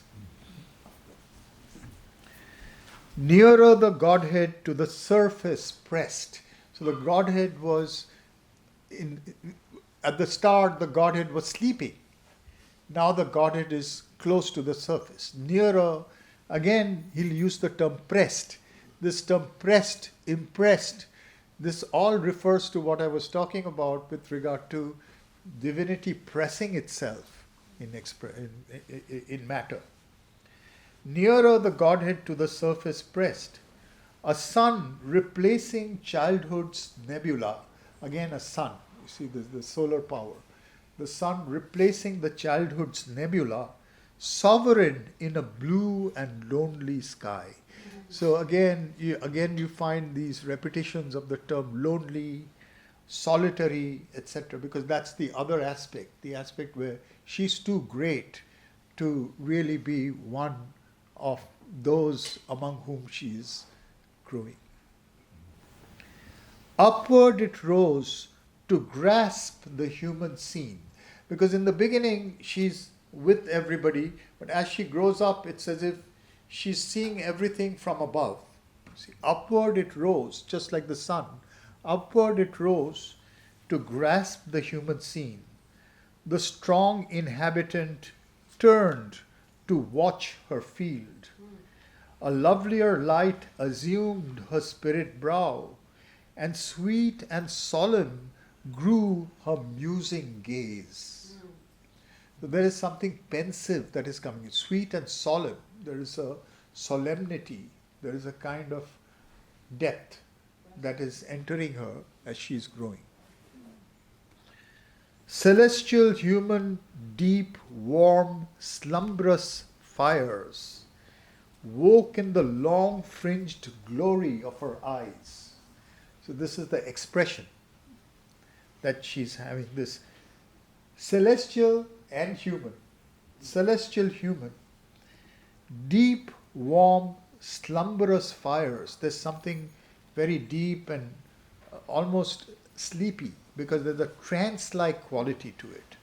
Nearer the Godhead to the surface pressed. So the Godhead was at the start, the Godhead was sleeping. Now the Godhead is close to the surface. Nearer, again, he'll use the term pressed. This term pressed, impressed, this all refers to what I was talking about with regard to divinity pressing itself in matter. Nearer the Godhead to the surface pressed, a sun replacing childhood's nebula. Again, a sun. You see, the solar power. The sun replacing the childhood's nebula, sovereign in a blue and lonely sky. So again you find these repetitions of the term lonely, solitary, etc. Because that's the other aspect, the aspect where she's too great to really be one of those among whom she is growing. Upward it rose to grasp the human scene. Because in the beginning she's with everybody, but as she grows up, it's as if she's seeing everything from above. See, upward it rose, just like the sun. Upward it rose to grasp the human scene. The strong inhabitant turned to watch her field. A lovelier light assumed her spirit brow, and sweet and solemn grew her musing gaze. So there is something pensive that is coming, sweet and solemn. There is a solemnity, there is a kind of depth that is entering her as she is growing. Celestial, human, deep, warm, slumbrous fires woke in the long fringed glory of her eyes. So this is the expression that she's having, this celestial and human, celestial human, deep, warm, slumberous fires. There's something very deep and almost sleepy because there's a trance-like quality to it.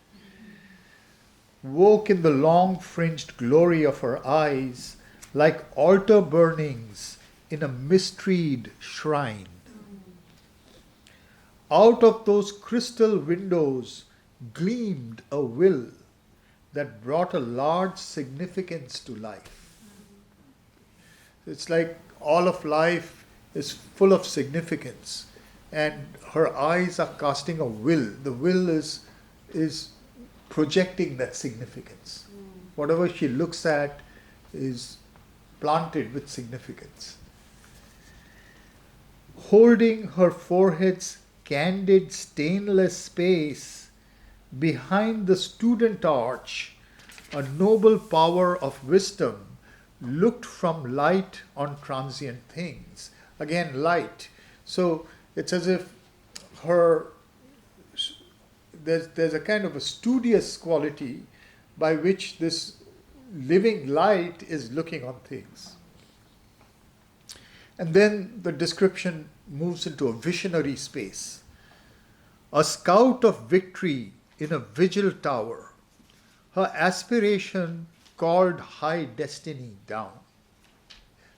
Woke in the long fringed glory of her eyes like altar burnings in a mysteried shrine. Out of those crystal windows gleamed a will that brought a large significance to life. It's like all of life is full of significance, and her eyes are casting a will. The will is projecting that significance. Whatever she looks at is planted with significance. Holding her forehead's candid stainless space, behind the student arch, a noble power of wisdom looked from light on transient things. Again, light. So it's as if there's a kind of a studious quality by which this living light is looking on things. And then the description moves into a visionary space. A scout of victory in a vigil tower, her aspiration called high destiny down.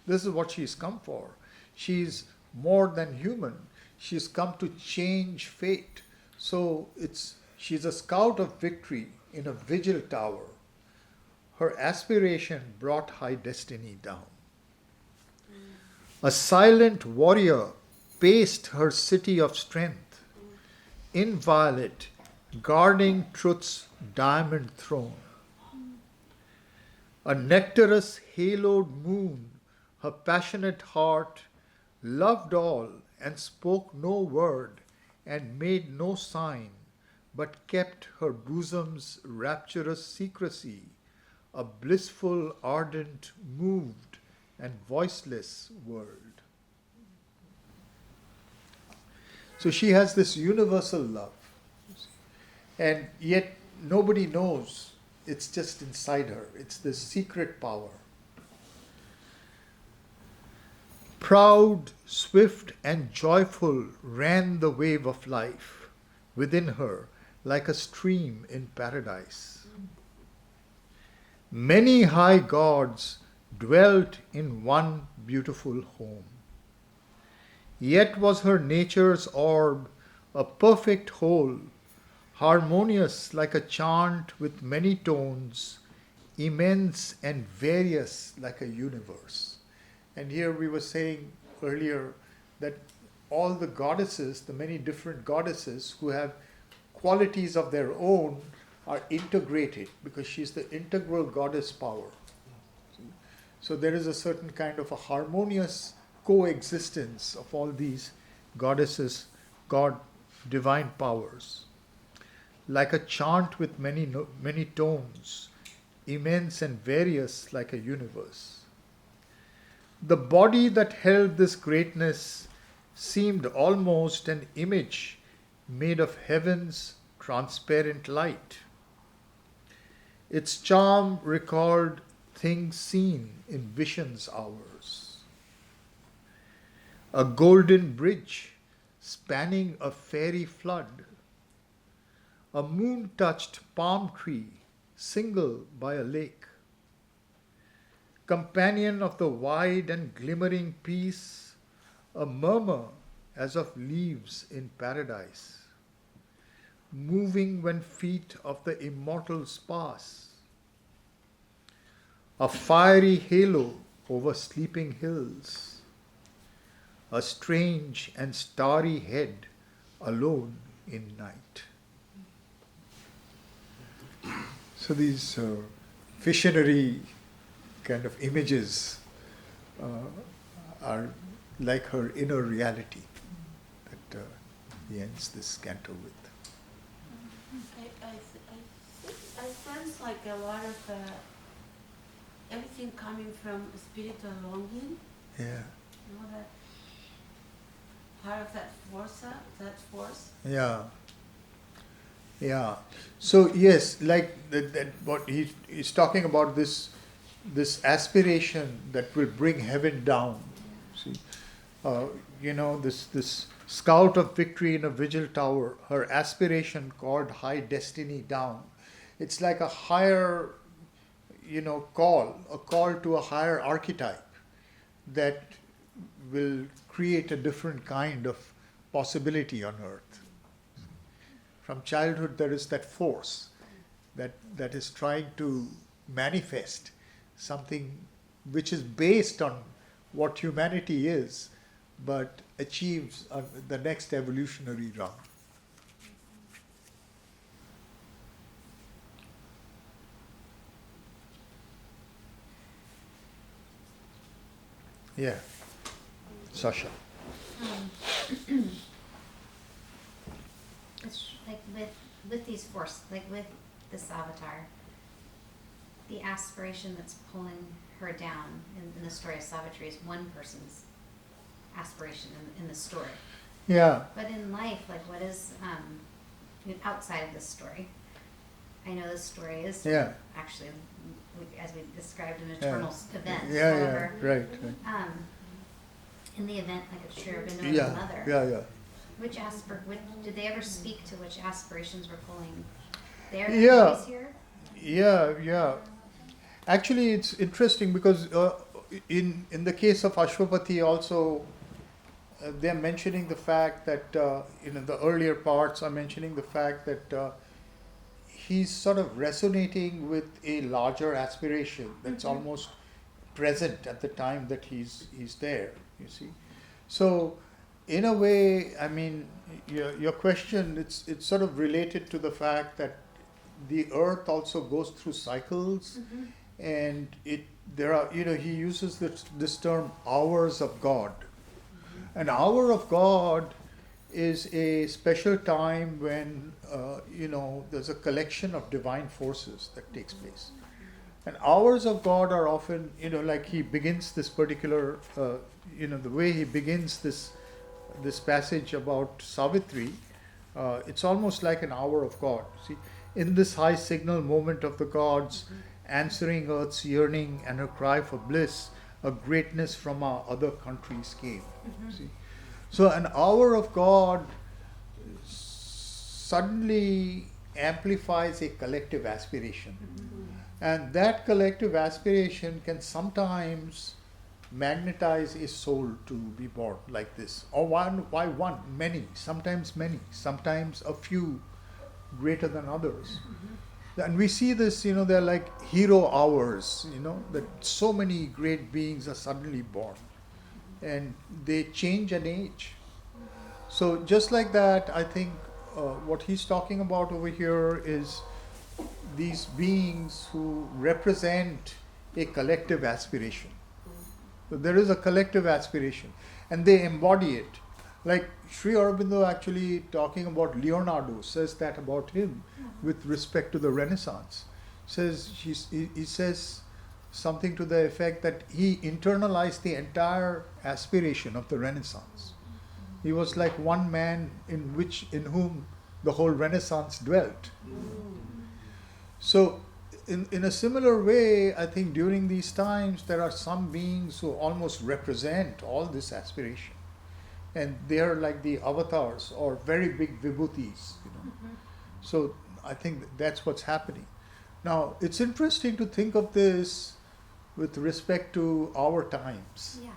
This is what she's come for. She's more than human. She's come to change fate. So she's a scout of victory in a vigil tower. Her aspiration brought high destiny down. A silent warrior paced her city of strength, inviolate, guarding truth's diamond throne. A nectarous haloed moon, her passionate heart loved all and spoke no word and made no sign, but kept her bosom's rapturous secrecy, a blissful, ardent, moved, and voiceless world. So she has this universal love. And yet nobody knows. It's just inside her. It's this secret power. Proud, swift, and joyful ran the wave of life within her like a stream in paradise. Many high gods dwelt in one beautiful home. Yet was her nature's orb a perfect whole, harmonious like a chant with many tones, immense and various like a universe. And here we were saying earlier that all the goddesses, the many different goddesses who have qualities of their own, are integrated because she's the integral goddess power. So there is a certain kind of a harmonious coexistence of all these goddesses, divine powers. Like a chant with many tones, immense and various like a universe. The body that held this greatness seemed almost an image made of heaven's transparent light. Its charm recalled things seen in visions hours. A golden bridge spanning a fairy flood. A moon-touched palm tree single by a lake. Companion of the wide and glimmering peace, a murmur as of leaves in paradise, moving when feet of the immortals pass. A fiery halo over sleeping hills, a strange and starry head alone in night. So these visionary kind of images are like her inner reality that he ends this canto with. I sense like a lot of everything coming from spiritual longing. Yeah. You know, that part of that force. Yeah. Yeah. So yes, like that what he's talking about, this aspiration that will bring heaven down. See, this scout of victory in a vigil tower, her aspiration called high destiny down. It's like a higher, a call to a higher archetype that will create a different kind of possibility on earth. From childhood, there is that force that is trying to manifest something which is based on what humanity is, but achieves the next evolutionary rung. Yeah, Sasha. It's like with these forces, like with this avatar, the aspiration that's pulling her down in the story of Savitri is one person's aspiration in the story. Yeah. But in life, like what is outside of this story? I know this story is actually, as we described, an eternal event. However, right. In the event, like a Aurobindo mother. Yeah. Which did they ever speak to which aspirations were pulling their Yeah. energies here? Yeah. Actually, it's interesting because in the case of Ashwapati also, they're mentioning the fact that the earlier parts are mentioning the fact that he's sort of resonating with a larger aspiration that's almost present at the time that he's there. You see, so in a way, I mean, your question, it's sort of related to the fact that the earth also goes through cycles, and he uses this term hours of God. An hour of God is a special time when there's a collection of divine forces that takes place. And hours of God are often, like he begins this particular, the way he begins this this passage about Savitri, it's almost like an hour of God. See, in this high signal moment of the gods, answering earth's yearning and her cry for bliss, a greatness from our other countries came. See, so an hour of God suddenly amplifies a collective aspiration, and that collective aspiration can sometimes magnetize a soul to be born like this, or why one, many, sometimes a few greater than others. And we see this, they're like hero hours, that so many great beings are suddenly born and they change an age. So just like that, I think what he's talking about over here is these beings who represent a collective aspiration. So there is a collective aspiration and they embody it. Like Sri Aurobindo actually talking about Leonardo says that about him with respect to the Renaissance. He says something to the effect that he internalized the entire aspiration of the Renaissance. He was like one man in whom the whole Renaissance dwelt. So in a similar way, I think during these times there are some beings who almost represent all this aspiration. And they are like the avatars or very big vibhutis. So I think that's what's happening. Now, it's interesting to think of this with respect to our times. Yeah.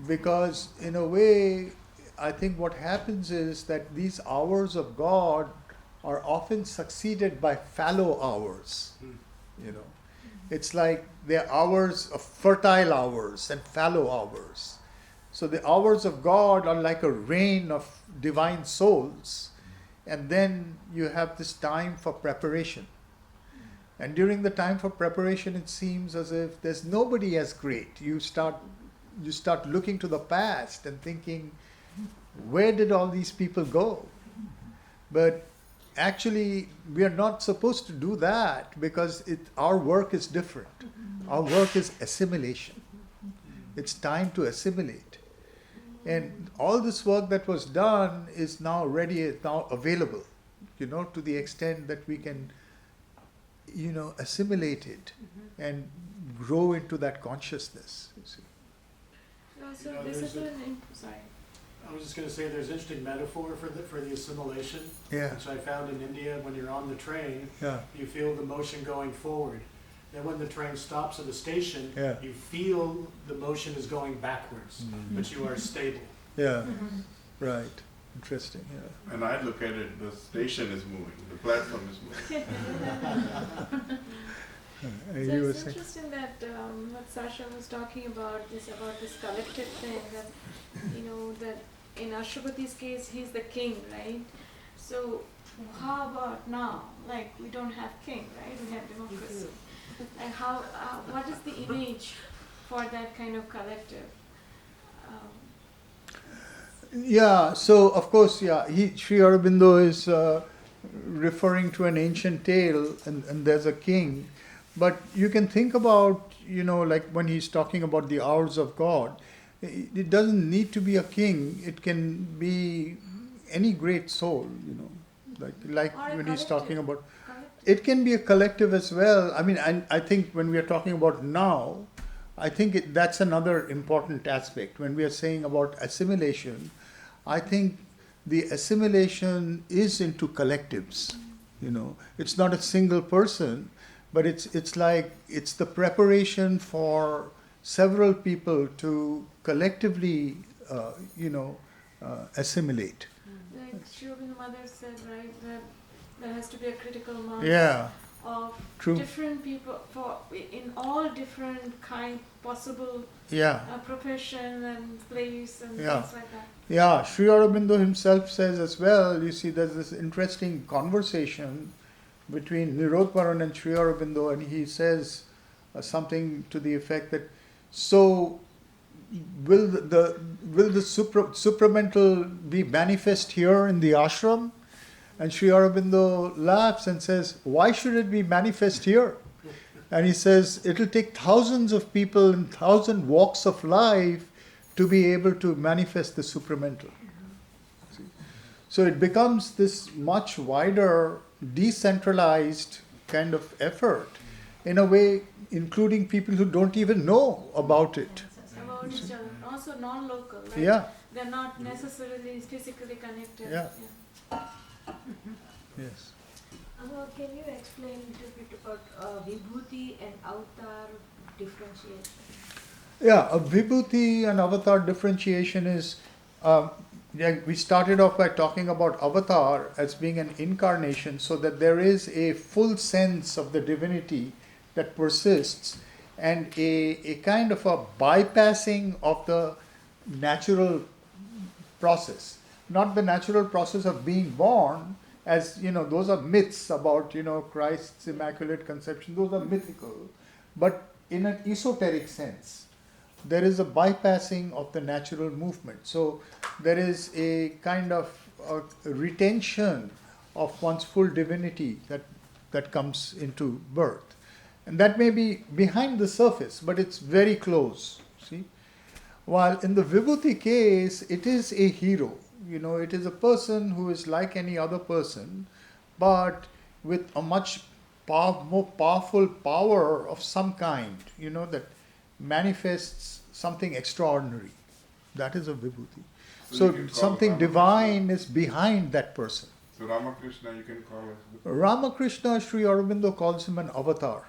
Because in a way, I think what happens is that these hours of God are often succeeded by fallow hours. It's like they're hours of fertile hours and fallow hours. So the hours of God are like a rain of divine souls, and then you have this time for preparation. And during the time for preparation, it seems as if there's nobody as great. You start looking to the past and thinking, where did all these people go? But actually, we are not supposed to do that because our work is different. Our work is assimilation. It's time to assimilate. And all this work that was done is now ready, is now available, to the extent that we can, assimilate it and grow into that consciousness. You see. So Yeah, discipline. Sorry. I was just going to say there's an interesting metaphor for the assimilation, Yeah. which I found in India. When you're on the train, Yeah. you feel the motion going forward. Then when the train stops at a station, Yeah. you feel the motion is going backwards, but you are stable. Yeah. Right. Interesting. Yeah. And I look at it, the station is moving, the platform is moving. And So you were it's saying, interesting that what Sasha was talking about this collective thing that that in Ashwapati's case he's the king, right? So how about now? Like we don't have king, right? We have democracy. And what is the image for that kind of collective? yeah. So of course, Sri Aurobindo is referring to an ancient tale, and there's a king. But you can think about, like when he's talking about the hours of God, it doesn't need to be a king. It can be any great soul, like Or a when he's collective. talking about. It can be a collective as well. I mean, I think when we are talking about now, I think that's another important aspect. When we are saying about assimilation, I think the assimilation is into collectives. It's not a single person, but it's like it's the preparation for several people to collectively, assimilate. Like Sri Aurobindo Mother said, right, that there has to be a critical mass Yeah. of True. different people in all different possible Yeah. profession and place and Yeah. things like that. Yeah, Sri Aurobindo himself says as well, you see, there's this interesting conversation between Nirodparan and Sri Aurobindo, and he says something to the effect that, so will the supramental be manifest here in the ashram? And Sri Aurobindo laughs and says, why should it be manifest here? And he says, it'll take thousands of people in 1,000 walks of life to be able to manifest the supramental. So it becomes this much wider, decentralized kind of effort, in a way, including people who don't even know about it. About each other, also non-local, right? Yeah. They're not necessarily physically connected. Yeah. Yes. Can you explain a little bit about Vibhuti and Avatar differentiation? Yeah, a Vibhuti and avatar differentiation is, we started off by talking about avatar as being an incarnation, so that there is a full sense of the divinity that persists, and a kind of a bypassing of the natural process. Not the natural process of being born, as those are myths about Christ's immaculate conception. Those are mythical, but in an esoteric sense, there is a bypassing of the natural movement. So there is a kind of a retention of one's full divinity that comes into birth, and that may be behind the surface, but it's very close. See, while in the Vibhuti case, it is a hero. It is a person who is like any other person, but with a much more powerful power of some kind, that manifests something extraordinary. That is a Vibhuti. So you can call something Ramakrishna. divine is behind that person. So Ramakrishna, you can call it. Ramakrishna, Sri Aurobindo calls him an avatar.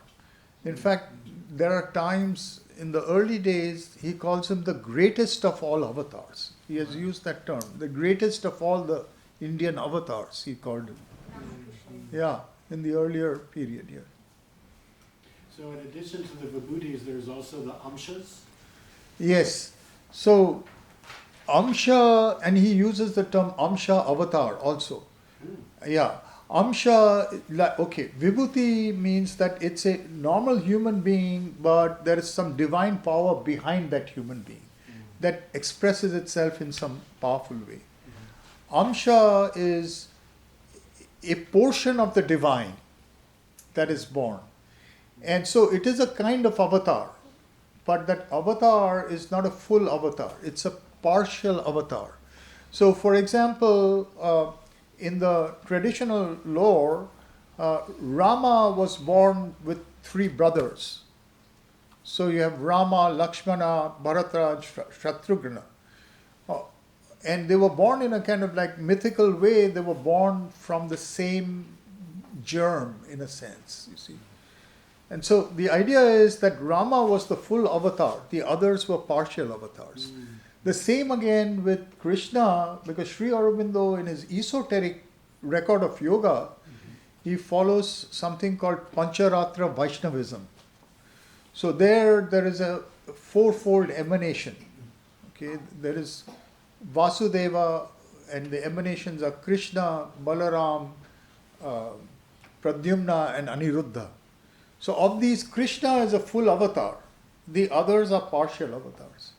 In fact, there are times in the early days, he calls him the greatest of all avatars. He has used that term, the greatest of all the Indian avatars, he called him. Yeah, in the earlier period, yeah. So in addition to the Vibhutis, there's also the Amshas? Yes. So, Amsha, and he uses the term Amsha avatar also. Yeah. Amsha, okay, Vibhuti means that it's a normal human being, but there is some divine power behind that human being that expresses itself in some powerful way. Amsha is a portion of the divine that is born. And so it is a kind of avatar, but that avatar is not a full avatar, it's a partial avatar. So, for example, in the traditional lore, Rama was born with 3 brothers. So you have Rama, Lakshmana, Bharata, Shatrughna. And they were born in a kind of like mythical way. They were born from the same germ, in a sense, you see. And so the idea is that Rama was the full avatar, the others were partial avatars. The same again with Krishna, because Sri Aurobindo, in his esoteric record of yoga, he follows something called Pancharatra Vaishnavism. So there is a 4-fold emanation. Okay, there is Vasudeva, and the emanations are Krishna, Balaram, Pradyumna, and Aniruddha. So of these, Krishna is a full avatar. The others are partial avatars.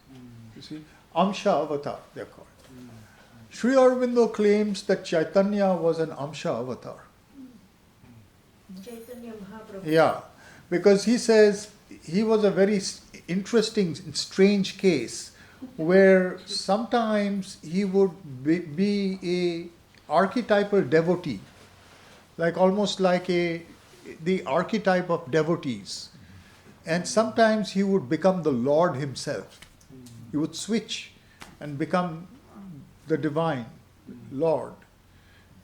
You see, Amsha avatar, they are called. Sri Aurobindo claims that Chaitanya was an Amsha avatar. Chaitanya Mahaprabhu. Yeah, because he says he was a very interesting, strange case where sometimes he would be a archetypal devotee, like almost like the archetype of devotees, and sometimes he would become the Lord himself. He would switch and become the divine Lord,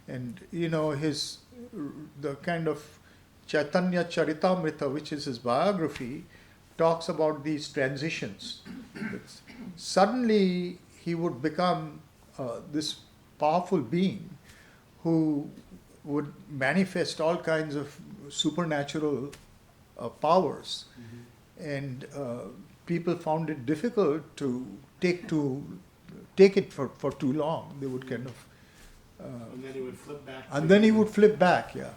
and the kind of Chaitanya Charitamrita, which is his biography, talks about these transitions. Suddenly he would become this powerful being who would manifest all kinds of supernatural powers, and people found it difficult to take it for too long. They would kind of And then he would flip back. and then he would flip back. Yeah.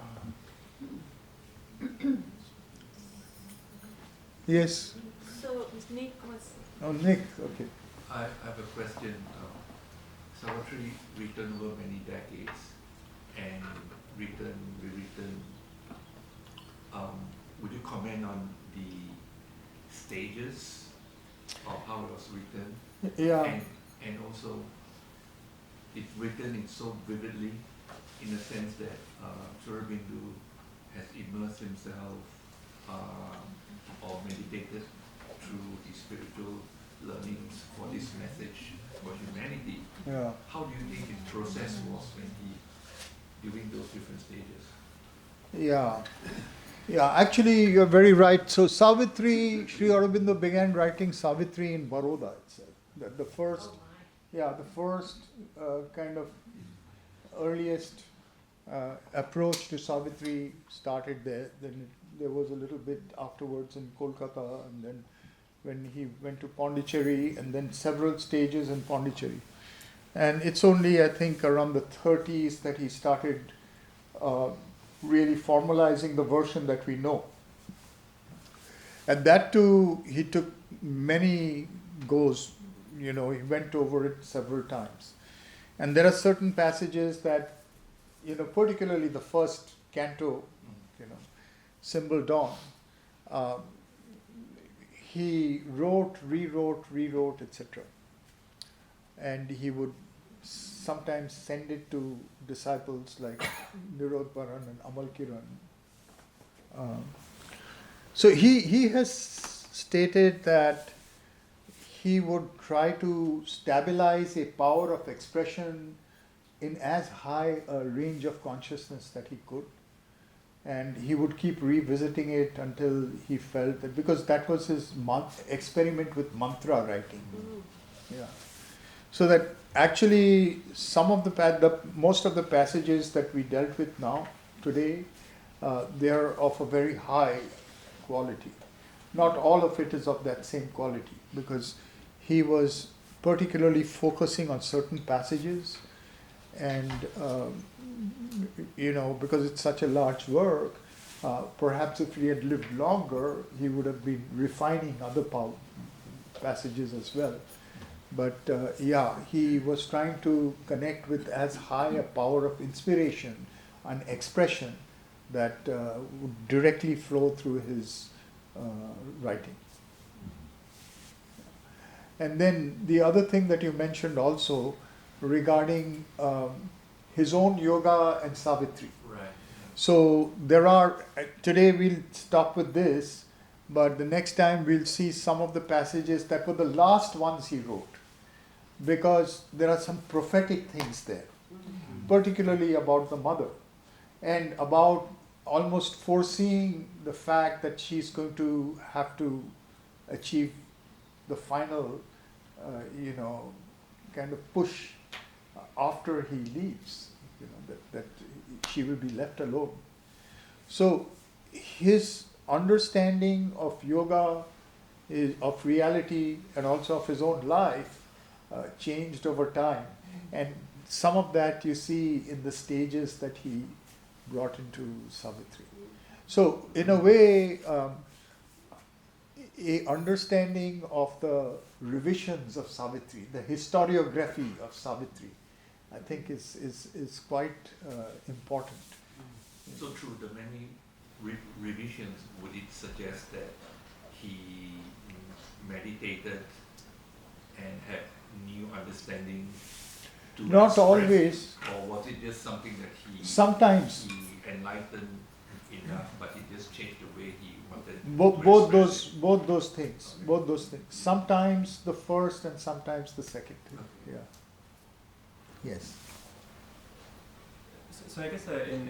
Yes. So Nick was. Oh, Nick. Okay. I have a question. Savitri written over many decades and written, rewritten. Would you comment on the stages of how it was written? Yeah. And also, it's written in so vividly, in a sense that Aurobindo has immersed himself or meditated through his spiritual learnings for this message for humanity. Yeah. How do you think his process was when during those different stages? Yeah. Yeah, actually, you're very right. So, Savitri, Sri Aurobindo began writing Savitri in Baroda itself. The first, the first kind of earliest approach to Savitri started there. Then there was a little bit afterwards in Kolkata, and then when he went to Pondicherry, and then several stages in Pondicherry. And it's only, I think, around the 30s that he started really formalizing the version that we know. And that too, he took many goes, he went over it several times. And there are certain passages that, particularly the first canto, Symbol Dawn, he wrote, rewrote, etc. And he would sometimes send it to disciples like Nirod Paran and Amal Kiran. So he has stated that he would try to stabilize a power of expression in as high a range of consciousness that he could. And he would keep revisiting it until he felt that, because that was his experiment with mantra writing. Yeah. So that actually some of most of the passages that we dealt with now, today, they are of a very high quality. Not all of it is of that same quality, because he was particularly focusing on certain passages, and because it's such a large work, perhaps if he had lived longer, he would have been refining other passages as well. But he was trying to connect with as high a power of inspiration and expression that would directly flow through his writing. And then the other thing that you mentioned also regarding his own yoga and Savitri. Right. So today we'll stop with this, but the next time we'll see some of the passages that were the last ones he wrote, because there are some prophetic things there, particularly about the mother, and about almost foreseeing the fact that she's going to have to achieve the final, kind of push after he leaves, that she will be left alone. So his understanding of yoga, of reality, and also of his own life changed over time. And some of that you see in the stages that he brought into Savitri. So in a way, a understanding of the revisions of Savitri, the historiography of Savitri, I think is quite important. So through the many revisions, would it suggest that he meditated and had new understanding to Not express, always. or was it just something that he Sometimes. he enlightened enough, but it just changed the way he wanted Both to express it? those things. Okay. Both those things. Sometimes the first and sometimes the second thing. Okay. Yeah. Yes. So I guess in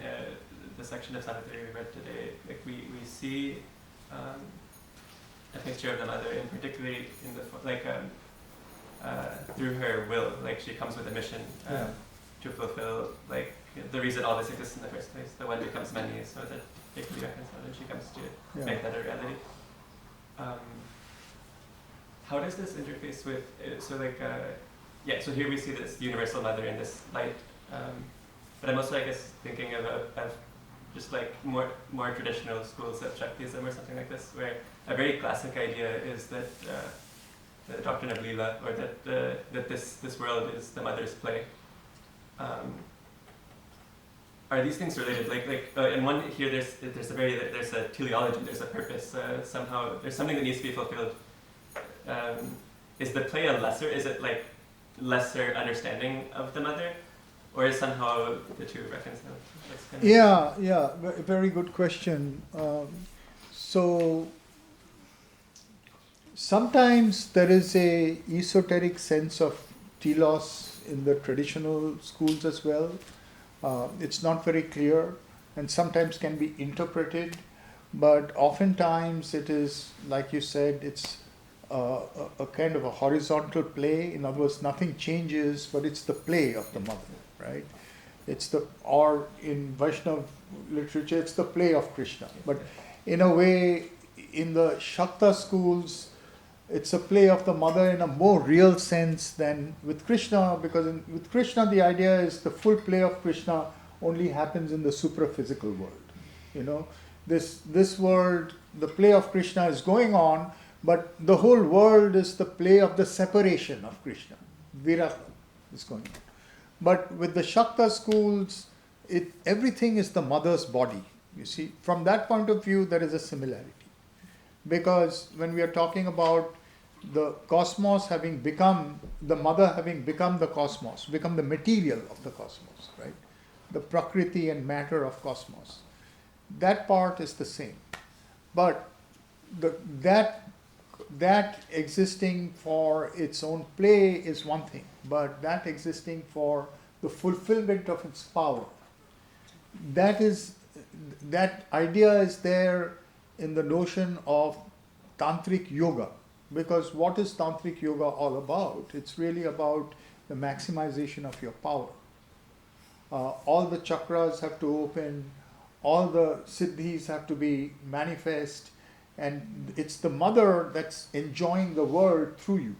the section of Savitri we read today, like we see a picture of the mother, and particularly in through her will, like she comes with a mission to fulfill, like the reason all this exists in the first place. The one becomes many, so that it can be reconciled, and she comes to make that a reality. How does this interface with so here we see this universal mother in this light, but I'm also, I guess, thinking of just like more traditional schools of Shaktism or something like this, where a very classic idea is that the doctrine of Leela, or that this world is the mother's play. Are these things related? In one here, there's a teleology, there's a purpose. Somehow there's something that needs to be fulfilled. Is the play a lesser? Is it like lesser understanding of the mother, or is somehow the two reconciled? That's kind of Very good question. So sometimes there is a esoteric sense of telos in the traditional schools as well. It's not very clear and sometimes can be interpreted, but oftentimes it is, like you said, it's a kind of a horizontal play. In other words, nothing changes, but it's the play of the mother, right? Or in Vaishnav literature, it's the play of Krishna. But in a way, in the Shakta schools, it's a play of the mother in a more real sense than with Krishna, because with Krishna, the idea is the full play of Krishna only happens in the supraphysical world. This world, the play of Krishna is going on, but the whole world is the play of the separation of Krishna. Viraha is going on. But with the Shakta schools, everything is the mother's body. You see, from that point of view, there is a similarity. Because when we are talking about the cosmos having become, the mother having become the cosmos, become the material of the cosmos, right? The prakriti and matter of cosmos. That part is the same. But that existing for its own play is one thing, but that existing for the fulfillment of its power, that idea is there in the notion of tantric yoga. Because what is tantric yoga all about? It's really about the maximization of your power. All the chakras have to open, all the siddhis have to be manifest, and it's the mother that's enjoying the world through you.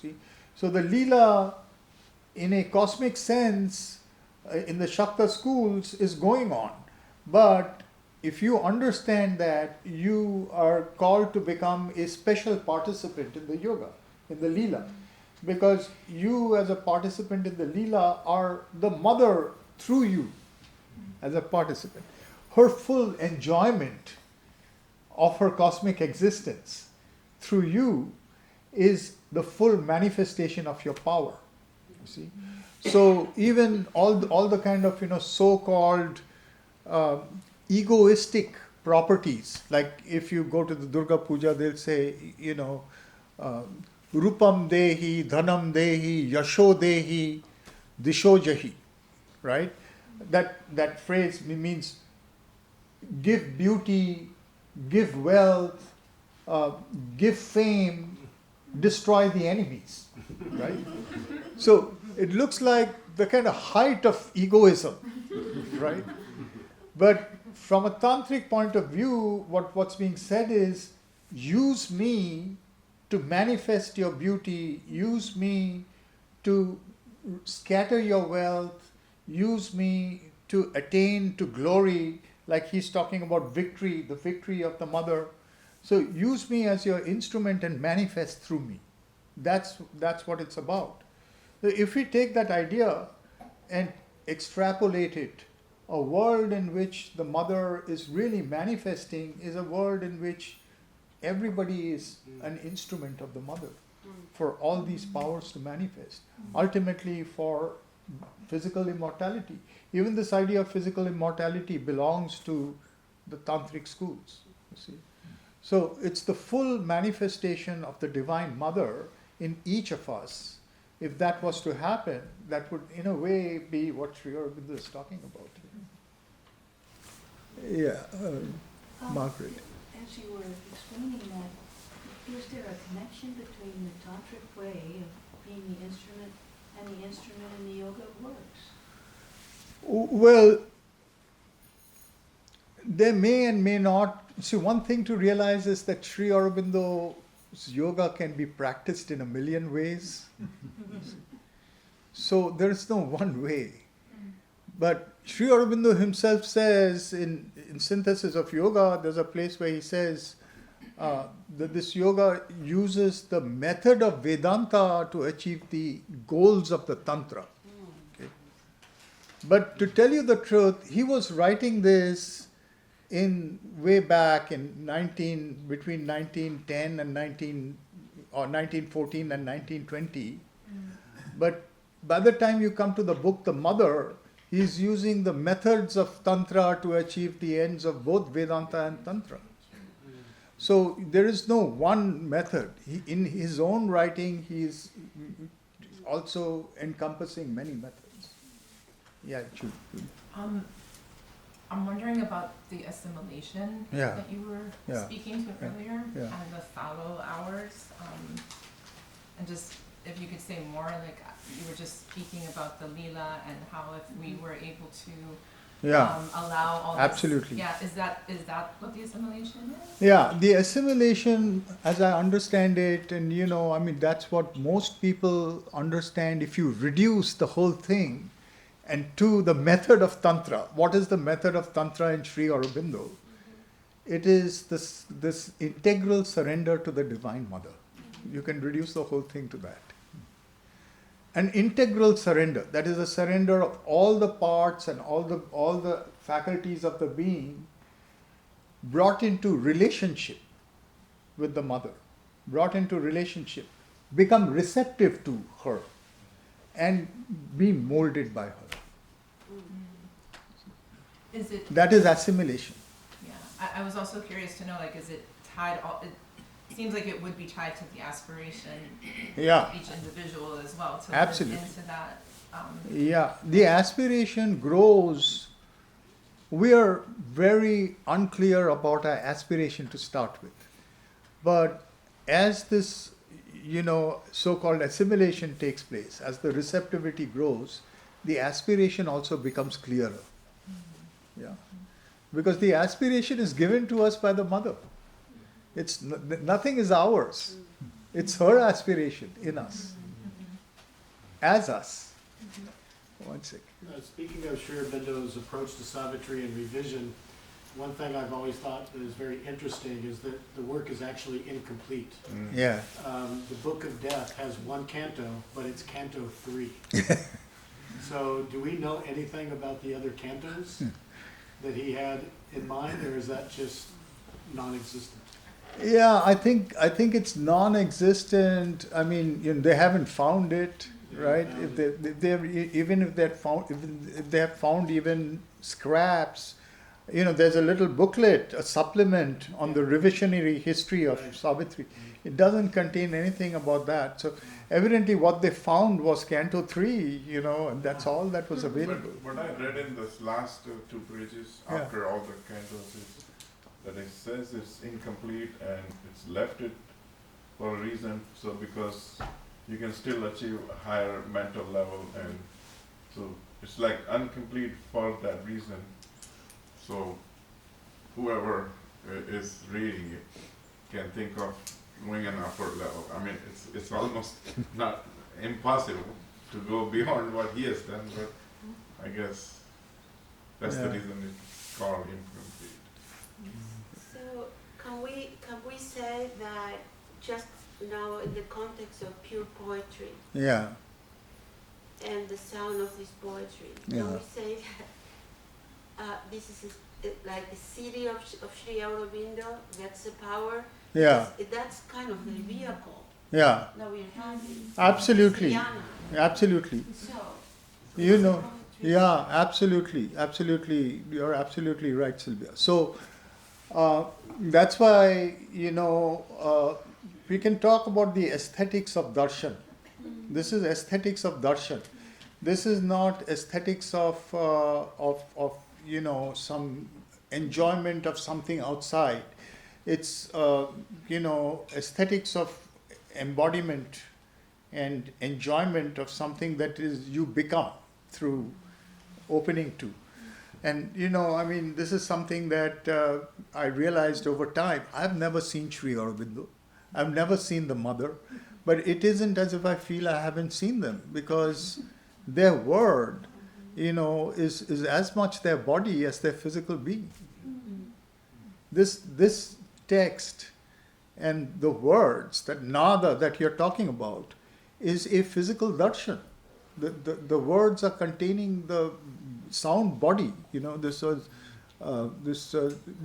See? So the Leela, in a cosmic sense, in the Shakta schools, is going on. But if you understand that, you are called to become a special participant in the yoga, in the Leela. Because you, as a participant in the Leela, are the mother through you as a participant. Her full enjoyment of her cosmic existence through you is the full manifestation of your power. You see? So even all the kind of so-called egoistic properties, like if you go to the Durga Puja, they'll say, Rupam Dehi, Dhanam Dehi, Yasho Dehi, Disho Jahi, right? That phrase means give beauty, give wealth, give fame, destroy the enemies, right? So it looks like the kind of height of egoism, right? But from a tantric point of view, what's being said is, use me to manifest your beauty, use me to scatter your wealth, use me to attain to glory, like he's talking about victory, the victory of the mother. So use me as your instrument and manifest through me. That's what it's about. So if we take that idea and extrapolate it, a world in which the mother is really manifesting is a world in which everybody is an instrument of the mother for all these powers to manifest, ultimately for physical immortality. Even this idea of physical immortality belongs to the tantric schools, you see. So it's the full manifestation of the Divine Mother in each of us. If that was to happen, that would in a way be what Sri Aurobindo is talking about here. Margaret. As you were explaining that, is there a connection between the tantric way of being the instrument and the instrument in the yoga works? Well, there may and may not. See, one thing to realize is that Sri Aurobindo's yoga can be practiced in a million ways. So there is no one way. But Sri Aurobindo himself says in Synthesis of Yoga, there's a place where he says that this yoga uses the method of Vedanta to achieve the goals of the Tantra. Okay? But to tell you the truth, he was writing this in way back in between 1910 and 1914 and 1920. But by the time you come to the book, The Mother, he's using the methods of Tantra to achieve the ends of both Vedanta and Tantra. So there is no one method. In his own writing, he is also encompassing many methods. Yeah, Jude. I'm wondering about the assimilation Yeah. that you were Yeah. speaking to Yeah. earlier, Yeah. and the fallow hours. And just if you could say more, like you were just speaking about the lila and how if we were able to Yeah. allow all Absolutely. this. Yeah, is that what the assimilation is? Yeah, the assimilation, as I understand it, and I mean, that's what most people understand. If you reduce the whole thing and to the method of Tantra, what is the method of Tantra in Sri Aurobindo? It is this integral surrender to the Divine Mother. You can reduce the whole thing to that. An integral surrender, that is a surrender of all the parts and all the faculties of the being brought into relationship with the Mother, brought into relationship, become receptive to her and be molded by her. Is it? That is assimilation. Yeah, I was also curious to know, like, is it tied? It seems like it would be tied to the aspiration Yeah. of each individual as well. To Absolutely. live into that. Yeah, the aspiration grows. We are very unclear about our aspiration to start with. But as this, so-called assimilation takes place, as the receptivity grows, the aspiration also becomes clearer. Yeah. Because the aspiration is given to us by the Mother. It's nothing is ours. It's her aspiration in us. As us. One second. Speaking of Sri Aurobindo's approach to Savitri and revision, one thing I've always thought that is very interesting is that the work is actually incomplete. Yeah. The Book of Death has one canto, but it's canto 3. So do we know anything about the other cantos that he had in mind, or is that just non-existent? Yeah, I think it's non-existent. I mean, they haven't found it, right? If they have found even scraps, there's a little booklet, a supplement on the revisionary history of Savitri. It doesn't contain anything about that. So evidently, what they found was Canto 3, and that's all that was available. But what I read in this last 2 pages after all the cantos is that it says it's incomplete and it's left it for a reason. So because you can still achieve a higher mental level, and so it's like incomplete for that reason. So whoever is reading it can think of going an upper level. I mean, it's almost not impossible to go beyond what he has done, but I guess that's the reason it's called incomplete. So can we say that just now in the context of pure poetry Yeah. and the sound of this poetry, can we say that this is like the city of Sri Aurobindo, that's the power? Yeah. That's kind of the vehicle Yeah. that we're having. Absolutely. Dhyana. Absolutely. So, Yeah, absolutely. You're absolutely right, Sylvia. So that's why, we can talk about the aesthetics of darshan. This is aesthetics of darshan. This is not aesthetics of some enjoyment of something outside. It's, aesthetics of embodiment and enjoyment of something that is you become through opening to. And, this is something that I realized over time. I've never seen Sri Aurobindo. I've never seen the Mother. But it isn't as if I feel I haven't seen them, because their word, is as much their body as their physical being. This text and the words, that nada that you're talking about, is a physical darshan. The words are containing the sound body. This was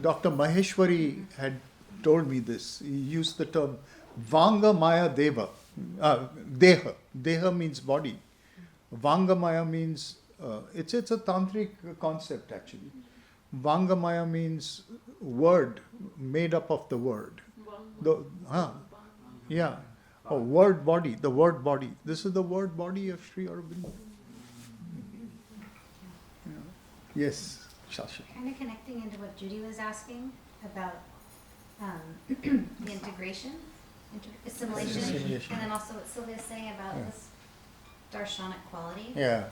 Dr. Maheshwari had told me this. He used the term Vanga Maya Deva, Deha. Deha means body. Vangamaya means, it's a tantric concept actually. Vangamaya means word, made up of the word. Yeah. Oh, word body, the word body. This is the word body of Sri Aurobindo. Yeah. Yes, Shashi. Kind of connecting into what Judy was asking about the integration, assimilation, and then also what Sylvia's saying about this darshanic quality. Yeah.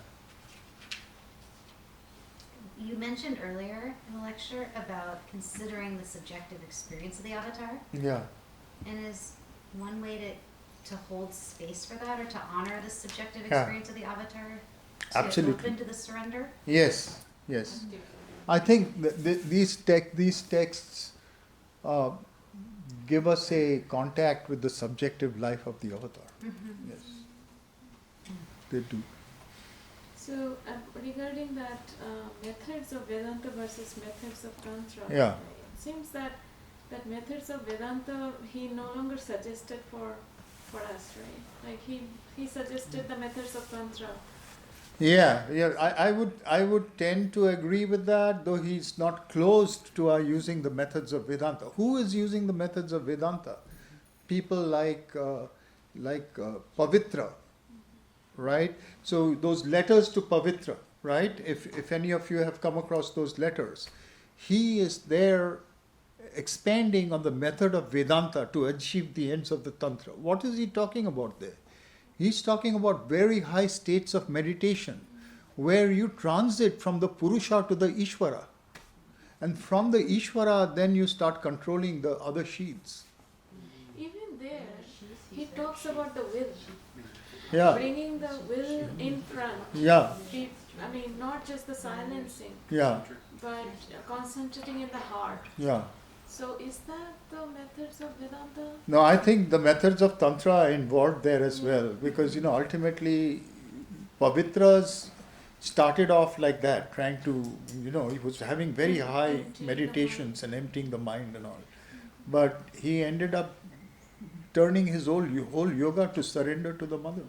You mentioned earlier in the lecture about considering the subjective experience of the avatar. Yeah. And is one way to hold space for that, or to honor the subjective experience of the avatar, to Absolutely. open to the surrender? Yes, yes. I think these texts give us a contact with the subjective life of the avatar. Mm-hmm. Yes, they do. So regarding that methods of Vedanta versus methods of Tantra, Yeah. it seems that methods of Vedanta he no longer suggested for us, right? Like he suggested the methods of Tantra. Yeah. I would tend to agree with that, though he's not closed to our using the methods of Vedanta. Who is using the methods of Vedanta? People like Pavitra, right? So those letters to Pavitra, right? If any of you have come across those letters, he is there expanding on the method of Vedanta to achieve the ends of the Tantra. What is he talking about there? He's talking about very high states of meditation where you transit from the Purusha to the Ishvara. And from the Ishvara, then you start controlling the other sheaths. Even there, he talks about the will. Yeah. Bringing the will in front. Yeah. I mean, not just the silencing. Yeah. But concentrating in the heart. Yeah. So is that the methods of Vedanta? No, I think the methods of Tantra are involved there as well, because ultimately Pavitras started off like that, trying to, he was having very high meditations and emptying the mind and all. But he ended up turning his whole yoga to surrender to the mother.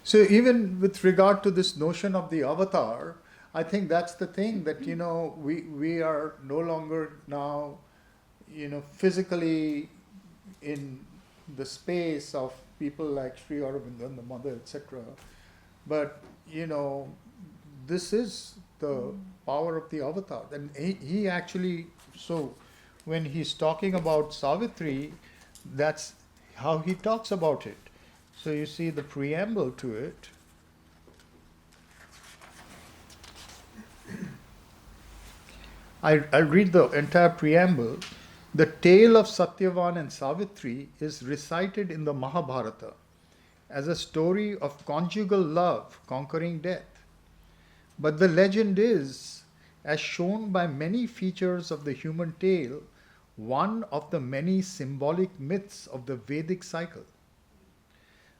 So even with regard to this notion of the avatar, I think that's the thing that, we are no longer now, physically in the space of people like Sri Aurobindo and the mother, etc. But, this is the power of the avatar. And he actually, so when he's talking about Savitri, that's how he talks about it. So you see the preamble to it. I'll read the entire preamble. The tale of Satyavan and Savitri is recited in the Mahabharata as a story of conjugal love conquering death. But the legend is, as shown by many features of the human tale, one of the many symbolic myths of the Vedic cycle.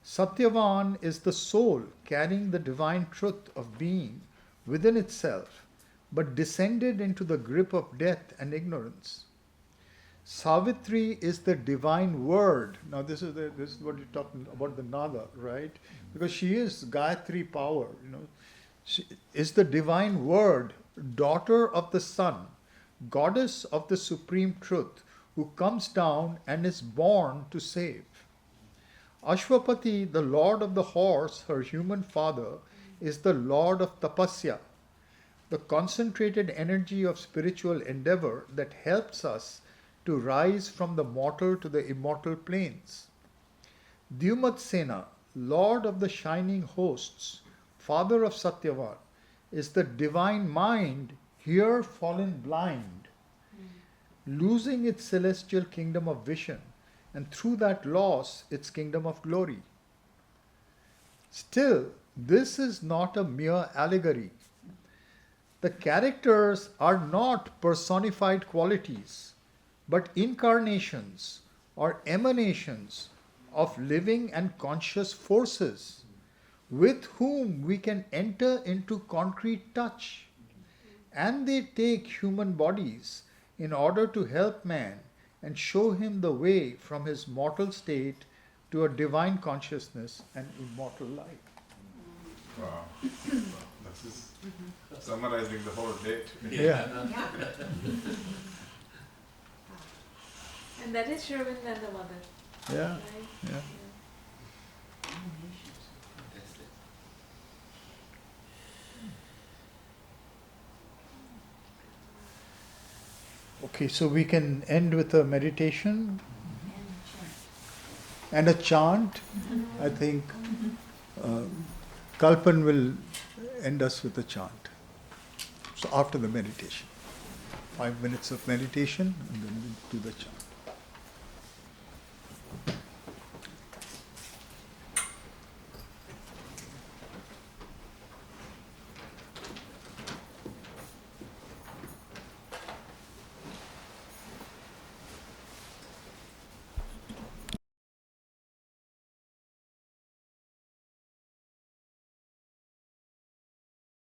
Satyavan is the soul carrying the divine truth of being within itself, but descended into the grip of death and ignorance. Savitri is the divine word. Now this is what you're talking about, the Nada, right? Because she is Gayatri power, She is the divine word, daughter of the sun, goddess of the supreme truth, who comes down and is born to save. Ashwapati, the lord of the horse, her human father, is the lord of tapasya, the concentrated energy of spiritual endeavor that helps us to rise from the mortal to the immortal planes. Dyumatsena, lord of the shining hosts, father of Satyavan, is the divine mind here fallen blind, losing its celestial kingdom of vision, and through that loss its kingdom of glory. Still, this is not a mere allegory. The characters are not personified qualities, but incarnations or emanations of living and conscious forces with whom we can enter into concrete touch. and they take human bodies in order to help man and show him the way from his mortal state to a divine consciousness and immortal life. Wow. This is summarizing the whole date. Yeah. And that is Sherwin and the mother. Yeah. Right? Yeah. Okay, so we can end with a meditation and a chant. I think Kalpan will end us with a chant. So after the meditation, 5 minutes of meditation and then we'll do the chant.